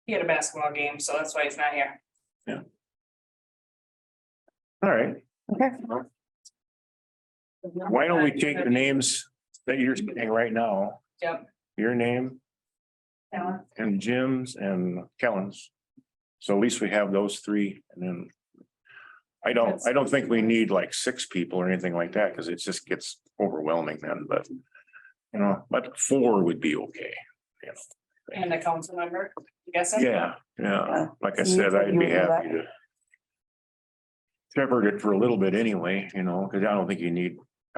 He had a basketball game, so that's why he's not here. All right, Okay. why don't we take the names that you're saying right now, Yep. your name Kellen. and Jim's and Kellen's. So at least we have those three, and then I don't think we need like 6 people or anything like that, because it just gets overwhelming then, but you know, but 4 would be okay, you know. And the council member, you guess? Yeah, like I said, I'd be happy to shepherd it for a little bit anyway, you know, because I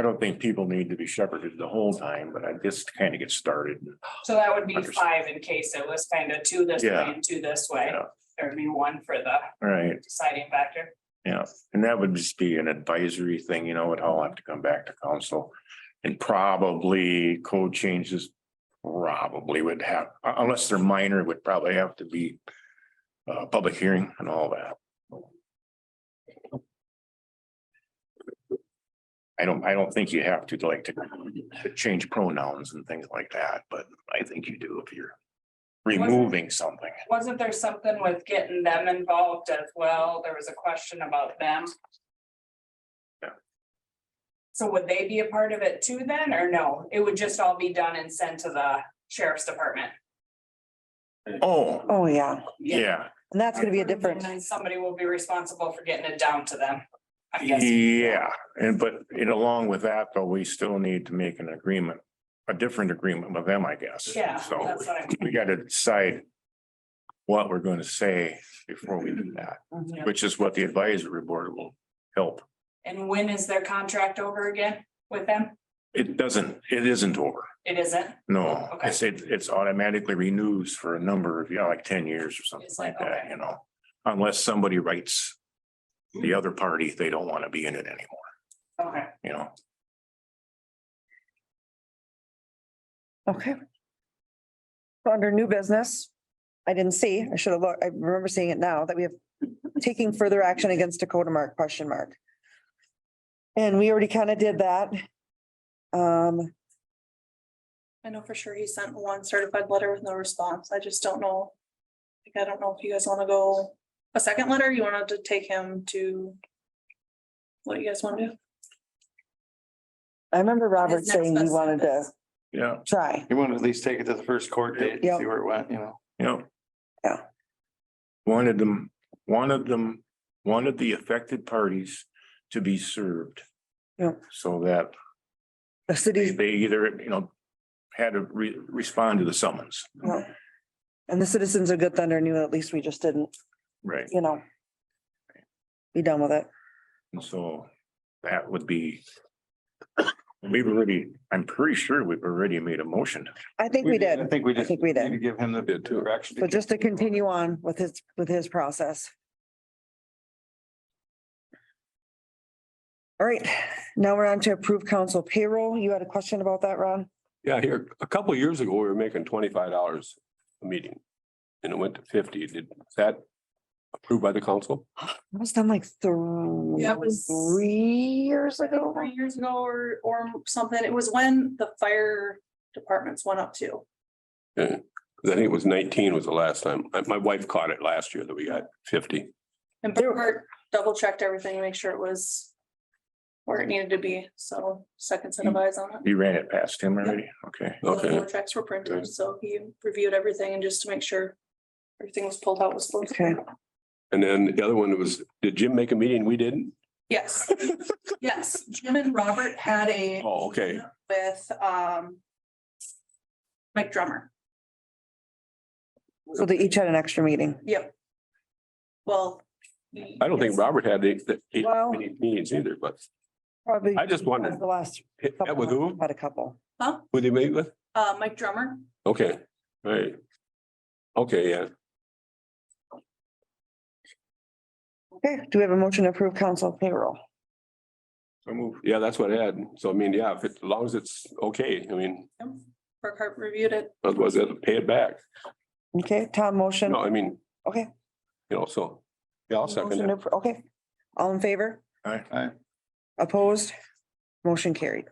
don't think people need to be shepherded the whole time, but I just kind of get started. So that would be 5 in case it was kind of 2 this way Yeah. and 2 this way. Yeah. There would be 1 for the Right, deciding factor. yeah, and that would just be an advisory thing, you know, it'd all have to come back to council. And probably code changes probably would have, unless they're minor, it would probably have to be a public hearing and all that. I don't think you have to to change pronouns and things like that, but I think you do if you're removing something. Wasn't there something with getting them involved as well? There was a question about them. Yeah. So would they be a part of it too then, or no? It would just all be done and sent to the sheriff's department? Oh, yeah. Yeah, And that's gonna be a And different, then somebody will be responsible for getting it down to them. I guess. yeah, but along with that, though, we still need to make an agreement, a different agreement with them, I guess. Yeah, So that's what I mean. we gotta decide what we're gonna say before we do that, Yeah. which is what the advisory board will help. And when is their contract over again with them? It isn't over. It isn't? No, Okay. it's automatically renews for a number of, like 10 years or something It's like like, that, okay. you know. Unless somebody writes the other party, they don't want to be in it anymore, Okay. you know. okay. So under new business, I didn't see, I should have looked, I remember seeing it now, that we have taking further action against Dakota Mark, question mark. And we already kind of did that. I know for sure he sent 1 certified letter with no response. I just don't know. I don't know if you guys want to go a second letter, you wanted to take him to. What you guys want to do? I remember Robert His next saying he best wanted to service. Yeah, try. You want to at least take it to the first court date, and Yep. see where it went, you know? yeah. Wanted the affected parties to be served. Yeah. So that The city, they either, had to respond to the summons. and the citizens of Good Thunder knew at least we just didn't, Right. be done with it. And so that would be. I'm pretty sure we've already made a motion. I think we did. I think we I just think we need did. to give him the Did too. direction. So just to continue on with his process. All right, now we're on to approve council payroll. You had a question about that, Ron? Yeah, here, a couple of years ago, we were making $25 a meeting. And it went to 50. Did that approved by the council? It was done like That was 3 years ago. 3 years ago or something. It was when the fire departments went up too. Yeah, 'cause I think it was 19 was the last time. My wife caught it last year that we got 50. And Bert double checked everything, to make sure it was where it needed to be. So second set of eyes on it. You ran it past him already? Okay. Okay. The checks were printed, so he reviewed everything and just to make sure everything was pulled out was supposed to. Okay. And then the other one was, did Jim make a meeting? We didn't? Yes, yes. Jim and Robert had a Oh, okay. with Mike Drummer. So they each had an extra meeting. Yep. Well. I don't think Robert had Well- many meetings either, but Probably. I just wondered. The last. Met with who? Had a couple. Huh? Who they meet with? Mike Drummer. Okay, right. Okay, yeah. Okay, do we have a motion to approve council payroll? So move. Yeah, that's what I had. So I mean, yeah, if it, as long as it's okay, I mean, Burkhart reviewed it. otherwise they have to pay it back. Okay, Tom motion, No, I mean, okay. you know, so, yeah, I'll second Motion it. to appro- Okay, all in favor? Aye. Opposed? Motion carried.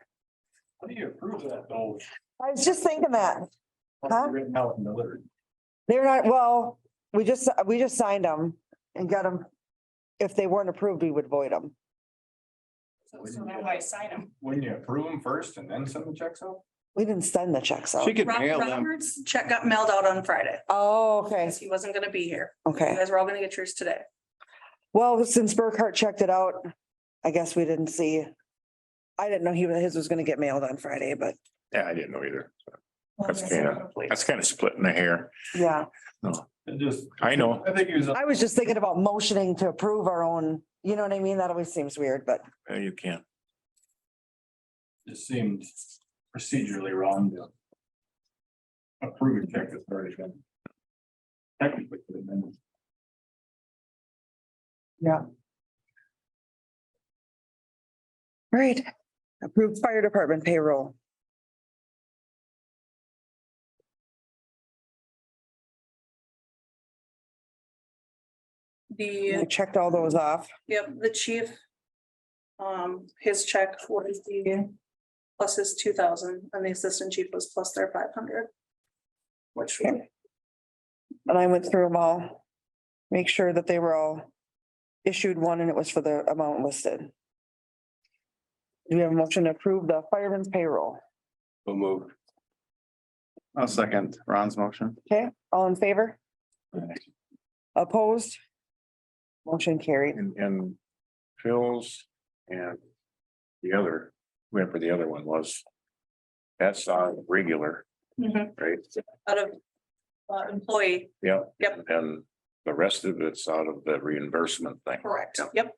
How do you approve that though? I was just thinking that. Huh? Written out and delivered. They're not, well, we just signed them and got them. If they weren't approved, we would void them. So now I sign them. Wouldn't you approve them first and then send the checks out? We didn't send the checks out. She could mail them. Robert's check got mailed out on Friday, Oh, okay, because he wasn't gonna be here. You okay. guys were all gonna get yours today. Well, since Burkhart checked it out, I guess we didn't see. I didn't know his was gonna get mailed on Friday, but Yeah, I didn't know either. That's kind of splitting the hair. yeah, It just. I know. I think he was. I was just thinking about motioning to approve our own, you know what I mean? That always seems weird, but You can't. Just seemed procedurally wrong to. Approve a check that's already been. Technically. could have been. yeah. Right, approved fire department payroll. The, I checked all those off. yep, the chief. His check was the plus his 2,000 and the assistant chief was plus their 500. Which Okay. And I went through them all. Make sure that they were all issued one and it was for the amount listed. Do we have a motion to approve the fireman's payroll? We'll move. I'll second Ron's motion. Okay, all in favor? Opposed? Motion carried. And Phil's and the other, whoever the other one was. That's regular, Mhm. right? Out of employee, Yeah. Yep. And the rest of it's out of the reimbursement thing. correct, yep.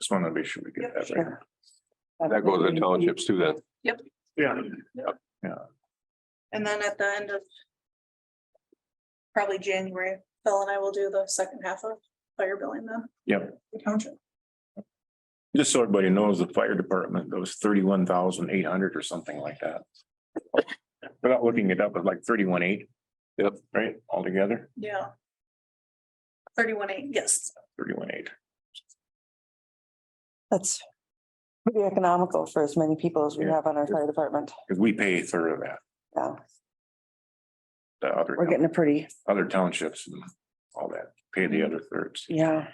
Just want to be sure we get that right. That goes to townships too then. Yeah. And then at the end of probably January, Phil and I will do the second half of fire billing then. Yep. The township. Just so everybody knows, the fire department goes 31,800 or something like that. Without looking it up, it's like 31,800. Yep. Right, altogether, Yeah. 31.8, yes. 31,800. That's pretty economical for as many people as we Yeah. have on our fire department. Because we pay a third of that. Yeah, The other, we're getting a pretty, other townships and all that, pay the other thirds. yeah.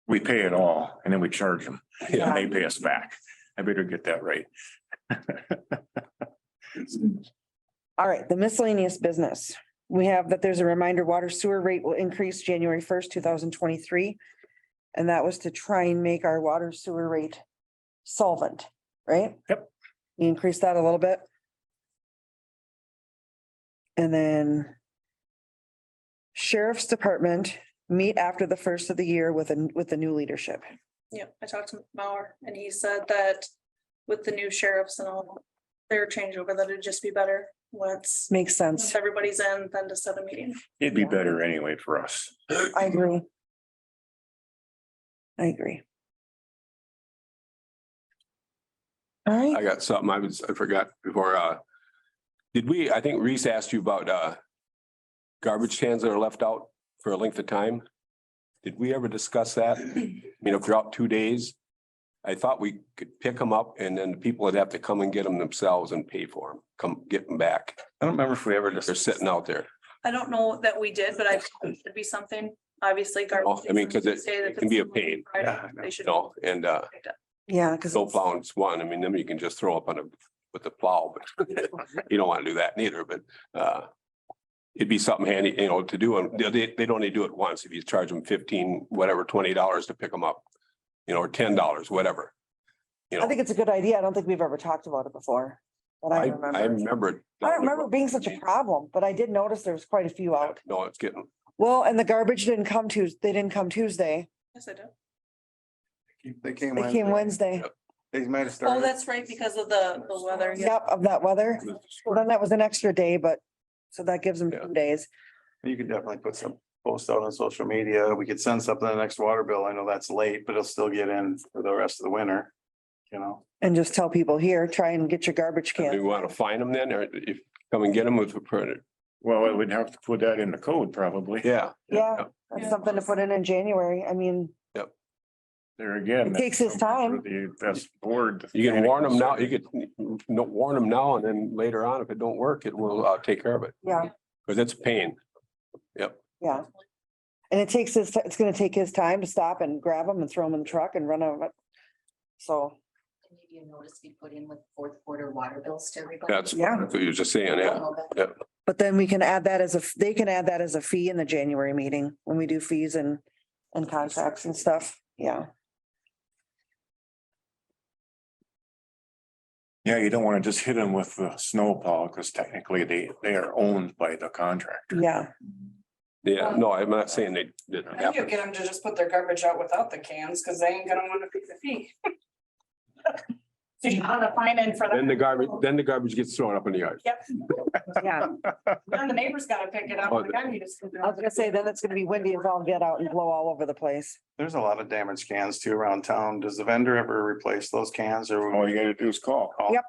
We pay it all and then we charge them. Yeah. And they pay us back. I better get that right. All right, the miscellaneous business. We have that there's a reminder water sewer rate will increase January 1st, 2023. And that was to try and make our water sewer rate solvent, right? Yep. We increased that a little bit. And then Sheriff's Department meet after the first of the year with the new leadership. Yep, I talked to Mauer and he said that with the new sheriffs and all their changeover, that it'd just be better once Makes sense. everybody's in than to set a meeting. It'd be better anyway for us. I agree. I agree. All I right, got something I forgot before, I think Reese asked you about, garbage cans that are left out for a length of time. Did we ever discuss that? I mean, if they're out 2 days, I thought we could pick them up and then people would have to come and get them themselves and pay for them, come get them back. I don't remember if we ever just. They're sitting out there. I don't know that we did, but I think it should be something, obviously. Oh, I mean, 'cause it say that can be a it's pain. Friday, Yeah, They should. You know, and, yeah, because snow plowing's one. I mean, them you can just throw up on a, with the plow, but you don't want to do that neither, but, it'd be something handy, you know, to do. And they'd only do it once. If you charge them 15, whatever, $20 to pick them up, you know, or $10, whatever. You I know, think it's a good idea. I don't think we've ever talked about it before. But I I remember, remember. it. I don't remember it being such a problem, but I did notice there was quite a few out. No, it's getting, Well, and the garbage didn't come Tuesday. They didn't come Tuesday. Yes, I do. They came. They came Wednesday. Yep. They might have Oh, started. that's right, because of the weather. Yeah. Yep, of that weather. Well, then that was an extra day, but so that gives them Yeah. 2 days. You could definitely put some post out on social media. We could send something to the next water bill. I know that's late, but it'll still get in for the rest of the winter. You know, And just tell people here, try and get your garbage Do we can. want to find them then, or if, come and get them with a printer? Well, we'd have to put that in the code probably. Yeah. Yeah, that's something to put in January. I mean, There again. It takes its that's time. The best board. You can warn them now, you could warn them now, and then later on, if it don't work, it will take care of it, yeah, because it's a pain. yeah. And it takes it's gonna take his time to stop and grab them and throw them in the truck and run over it. So, Maybe a notice be put in with fourth quarter water bills to everybody. That's Yeah. what you were just saying, yeah. but then we can add that as they can add that as a fee in the January meeting when we do fees and contracts and stuff. Yeah. Yeah, you don't want to just hit them with the snowplow because technically they are owned by the contractor. Yeah, Yeah, no, I'm not saying they didn't I think you happen. get them to just put their garbage out without the cans, cause they ain't gonna wanna pay the fee. So you put a fine in for Then that. the garbage gets thrown up in the yard. Yep, yeah. then the neighbors gotta pick it up. Oh, Like, I need to scoop it I was up. gonna say, then it's gonna be windy as all get out and blow all over the place. there's a lot of damaged cans too around town. Does the vendor ever replace those cans or? All you gotta do is call. Yep.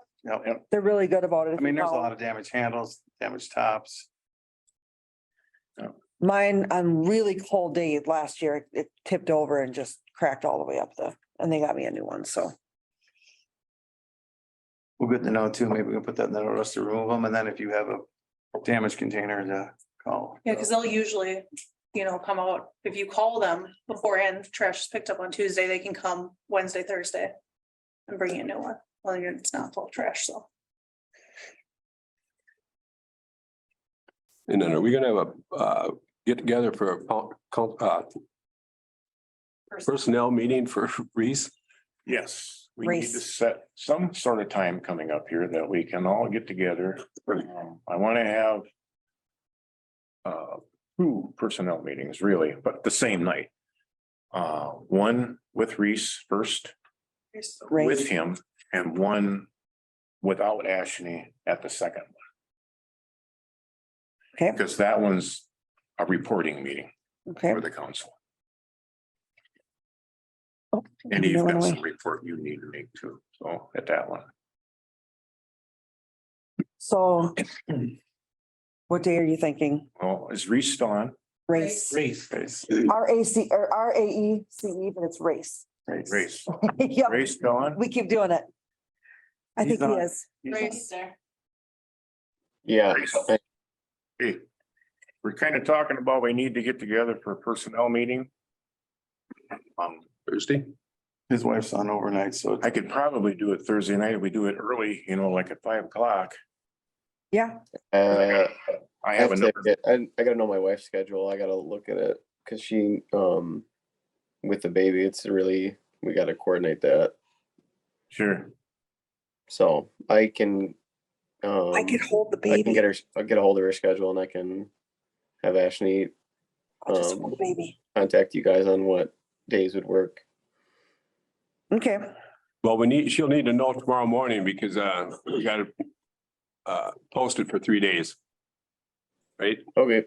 Yep. They're really good about it. I mean, there's a lot of damaged handles, damaged tops. Mine on really cold days last year, it tipped over and just cracked all the way up and they got me a new one, so. Well, good to know too. Maybe we can put that in the notice to remove them. And then if you have a damaged container to call. Yeah, because they'll usually, come out, if you call them beforehand, trash is picked up on Tuesday, they can come Wednesday, Thursday. And bring you a new one, well, it's not full of trash, so. And then are we gonna have a get together for a personnel meeting for Reese? Yes, we need to Race. set some sort of time coming up here that we can all get together. I want to have two personnel meetings really, but the same night. One with Reese first, with Race. him, and one without Ashley at the second one. Okay, Because that one's a reporting meeting okay. for the council. Oh, And you you've went got away. some report you need to make too, so at that one. So what day are you thinking? Well, is Reese still on? Race, Race. RAC or RAECE, but it's race. Race, Yep, Race still on? we keep doing it. I He's think he on. is. Race there. Yeah, Hey, we're kind of talking about we need to get together for a personnel meeting. Thursday? His wife's on overnight, so I could probably do it Thursday night if we do it early, like at 5 o'clock. Yeah, I I have have to, another, I gotta know my wife's schedule. I gotta look at it, cause she, with the baby, it's really, we gotta coordinate that. sure, So I can, I could hold the I can baby. get her, I'll get a hold of her schedule and I can have Ashley I'll just hold the baby. contact you guys on what days would work. Okay, Well, she'll need to know tomorrow morning because we gotta post it for 3 days. Right? Okay.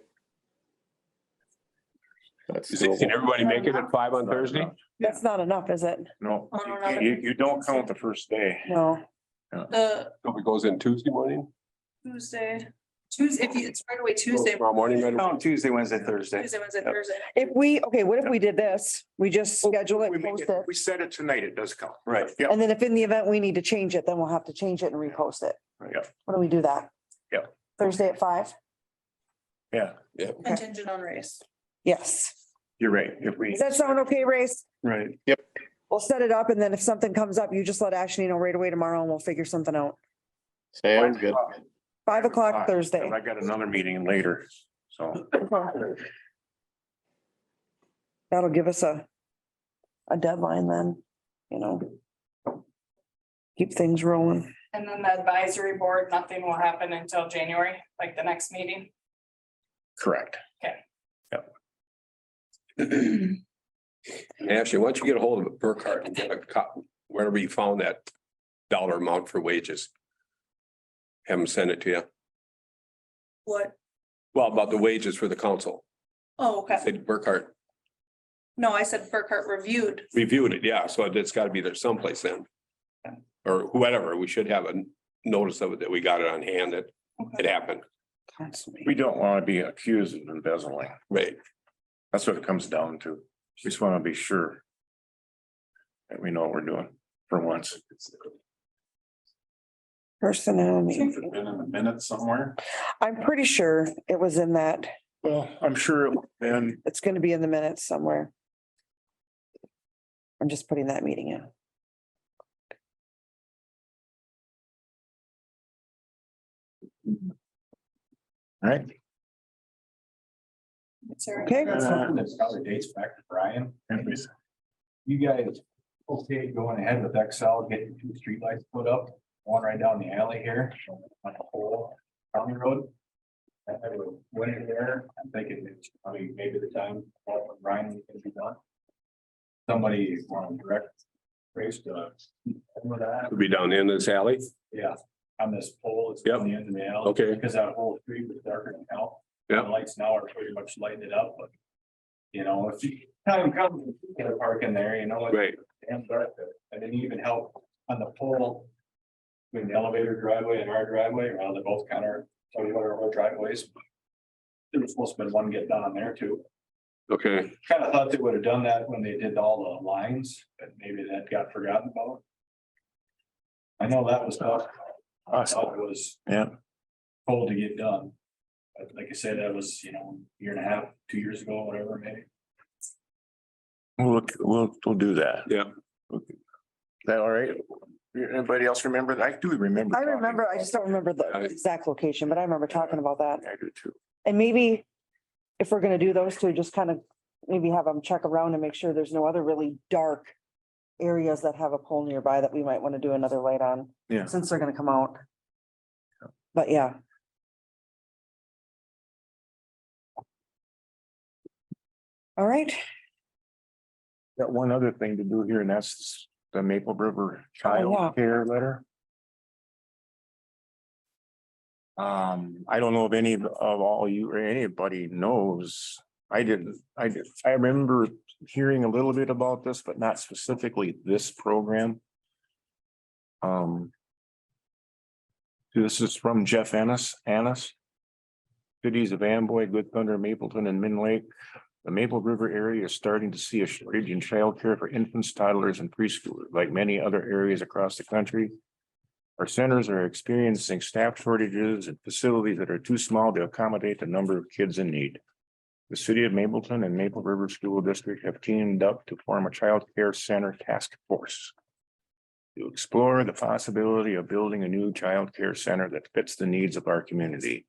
That's Can doable. everybody make it at 5 on Thursday? that's not enough, is it? no, Oh, no, you no, can't- you don't count the first day. No, The Hope it goes in Tuesday morning? Tuesday, if it's right away Tomorrow Tuesday, morning, right away? no, Tuesday, Wednesday, Thursday. Wednesday, Yep. Thursday. okay, what if we did this? We just schedule it, We make post it, it. we set it tonight, it does count. Right. Yeah, And then if in the event we need to change it, then we'll have to change it and repost it. yeah, Why don't we do that? Yeah. Thursday at 5? yeah, Contingent on race. Yes. you're right. If we, Does that sound okay, Race? Right. We'll set it up and then if something comes up, you just let Ashley know right away tomorrow and we'll figure something out. Sounds good. 5 o'clock Thursday. I got another meeting later, so. That'll give us a deadline then, keep things rolling. And then the advisory board, nothing will happen until January, like the next meeting. Correct. Ashley, why don't you get a hold of Burkhart and get a copy, wherever you found that dollar amount for wages? Have them send it to you. What? Well, about the wages for the council. Oh, okay. Said Burkhart No, I said Burkhart reviewed. reviewed it, yeah, so it's gotta be there someplace then. Or whatever, we should have a notice of it that we got it on hand that it happened, We don't want to be accused of embezzling. right? That's what it comes down to. We just want to be sure that we know what we're doing for once. Personnel Been meeting. in the minutes somewhere. I'm pretty sure it was in that. Well, I'm sure, and It's gonna be in the minutes somewhere. I'm just putting that meeting in. right, Okay. Something that's probably dates back to Brian. You guys, okay, going ahead with Excel, getting 2 streetlights put up, one right down the alley here on the whole county road. And I went in there, I'm thinking it's probably maybe the time when Brian can be done. Somebody want to direct race to over that. It'll be down in this alley. Yeah, on this pole, it's Yep. on the end of the alley. Okay. Because that whole street was darker than hell. Yep. The lights now are pretty much lighting it up, but. You know, if you time comes, you get a park in there, you know. it's Right. damn dark there. And then even help on the pole. Between the elevator driveway and our driveway, well, they're both kind of, tell you what our driveways. There was supposed to be one get done on there too. Okay, Kind of thought they would have done that when they did all the lines, but maybe that got forgotten about. I know that was tough. I thought it was yeah, told to get done. But like I said, that was, a year and a half, 2 years ago, whatever, maybe. we'll do that. yeah, Is that all right? Anybody else remember? that? I do remember. I talking remember, I about just don't remember the exact location, but I remember talking about that. it. I do too. And maybe if we're gonna do those two, just kind of maybe have them check around and make sure there's no other really dark areas that have a pole nearby that we might want to do another light on. Yeah. Since they're gonna come out. But yeah. All right, Got one other thing to do here, and that's the Maple River Child yeah. Care Letter. I don't know if any of all you or anybody knows. I remember hearing a little bit about this, but not specifically this program. This is from Jeff Annis. Cities of Amboy, Good Thunder, Mapleton, and Min Lake. The Maple River area is starting to see a shortage in childcare for infants, toddlers, and preschoolers. Like many other areas across the country, our centers are experiencing staff shortages and facilities that are too small to accommodate the number of kids in need. The city of Mapleton and Maple River School District have teamed up to form a child care center task force to explore the possibility of building a new child care center that fits the needs of our community.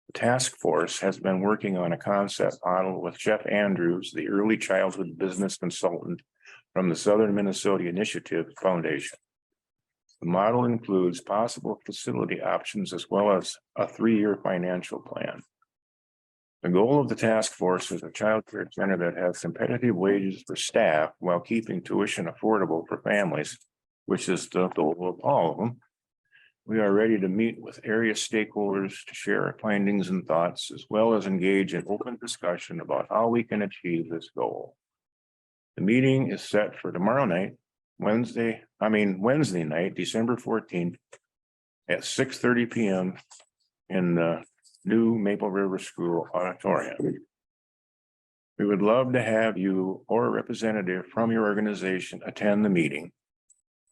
The task force has been working on a concept model with Jeff Andrews, the early childhood business consultant from the Southern Minnesota Initiative Foundation. The model includes possible facility options as well as a 3-year financial plan. The goal of the task force is a child care center that has competitive wages for staff while keeping tuition affordable for families, which is the goal of all of them. We are ready to meet with area stakeholders to share our findings and thoughts, as well as engage in open discussion about how we can achieve this goal. The meeting is set for tomorrow night, Wednesday night, December 14th at 6:30 p.m. in the new Maple River School auditorium. We would love to have you or a representative from your organization attend the meeting.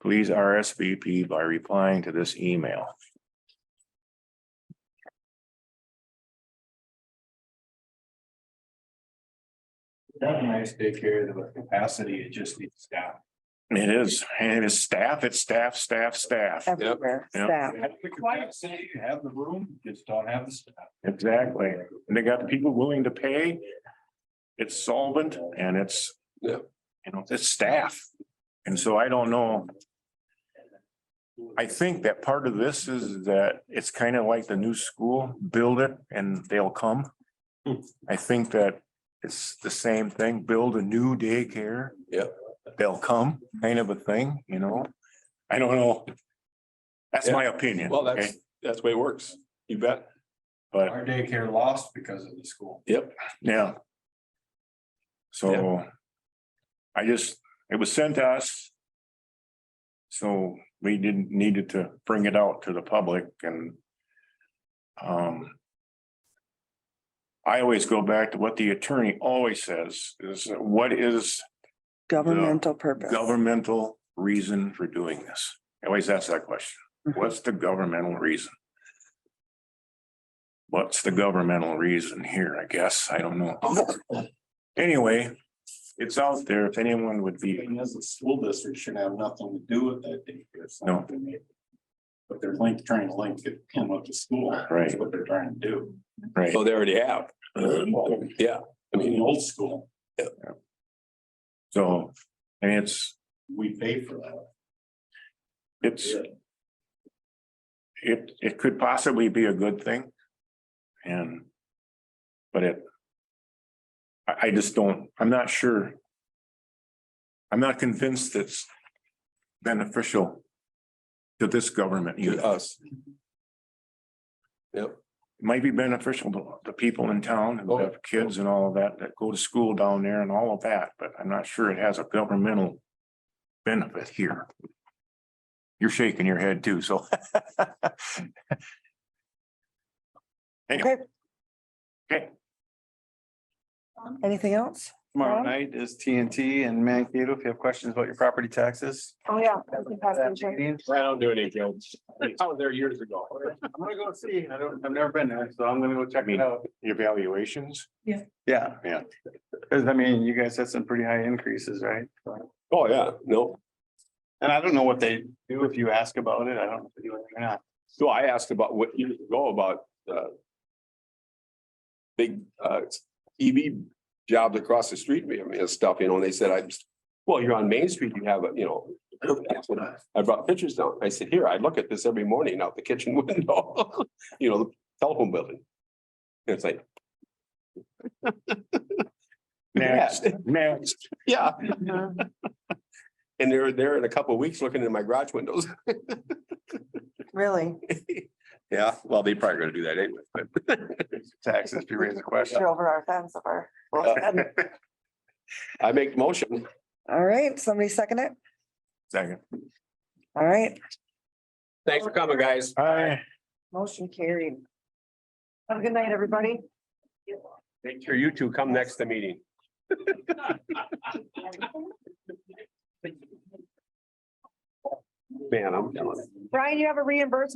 Please RSVP by replying to this email. Have a nice daycare, the capacity, it just needs staff. It is staff, it's staff. Everywhere, Yep. staff. Have the capacity, have the room, just don't have the staff. Exactly. And they got the people willing to pay. It's solvent and it's, it's staff. And so I don't know. I think that part of this is that it's kind of like the new school, build it and they'll come. I think that it's the same thing, build a new daycare. Yep. They'll come, kind of a thing, I don't know. That's my opinion. well, okay? that's the way it works, you bet. but Our daycare lost because of the school. Yep. yeah. So it was sent to us. So we needed to bring it out to the public and I always go back to what the attorney always says is what is Governmental purpose. governmental reason for doing this? I always ask that question. What's the governmental reason? What's the governmental reason here? I guess, I don't know. Anyway, it's out there if anyone would be, As a school district should have nothing to do with that daycare. It's No. not gonna- But they're trying to link it in with the school. Right. That's what they're trying to do. right? So they already have. Yeah, I mean, the old school, So, and we pay for that. it could possibly be a good thing. But I just don't, I'm not sure. I'm not convinced it's beneficial to this government to either. us. Yep. It might be beneficial to the people in town and the kids and all of that go to school down there and all of that, but I'm not sure it has a governmental benefit here. You're shaking your head too, so. Anyway. Okay. Anything else? Tomorrow Ron? night is TNT and Mankato. If you have questions about your property taxes. Oh, yeah. I don't do any jokes. I was there years ago. I'm gonna go see. I've never been there, so I'm gonna go check it out. Evaluations. Yeah. Yeah. Cause I mean, you guys had some pretty high increases, right? Oh, yeah, no. And I don't know what they do if you ask about it. I don't know if they do it or not. So I asked about what years ago about big EV jobs across the street, I mean, and stuff, you know, and they said, well, you're on Main Street, you have a, you know. I brought pictures down. I said, here, I look at this every morning out the kitchen window, you know, the telephone building. And it's like. Next. Yeah. And they're there in a couple of weeks looking in my garage windows. Really? Yeah, well, they probably gonna do that anyway, but. Taxes, if you raise a question. You're over our fence of our. I make motion. All right, somebody second it? Second. All right, Thanks for coming, guys. Hi. motion carried. Have a good night, everybody. Make sure you two come next to the meeting. Man, I'm telling you. Brian, you have a reimbursement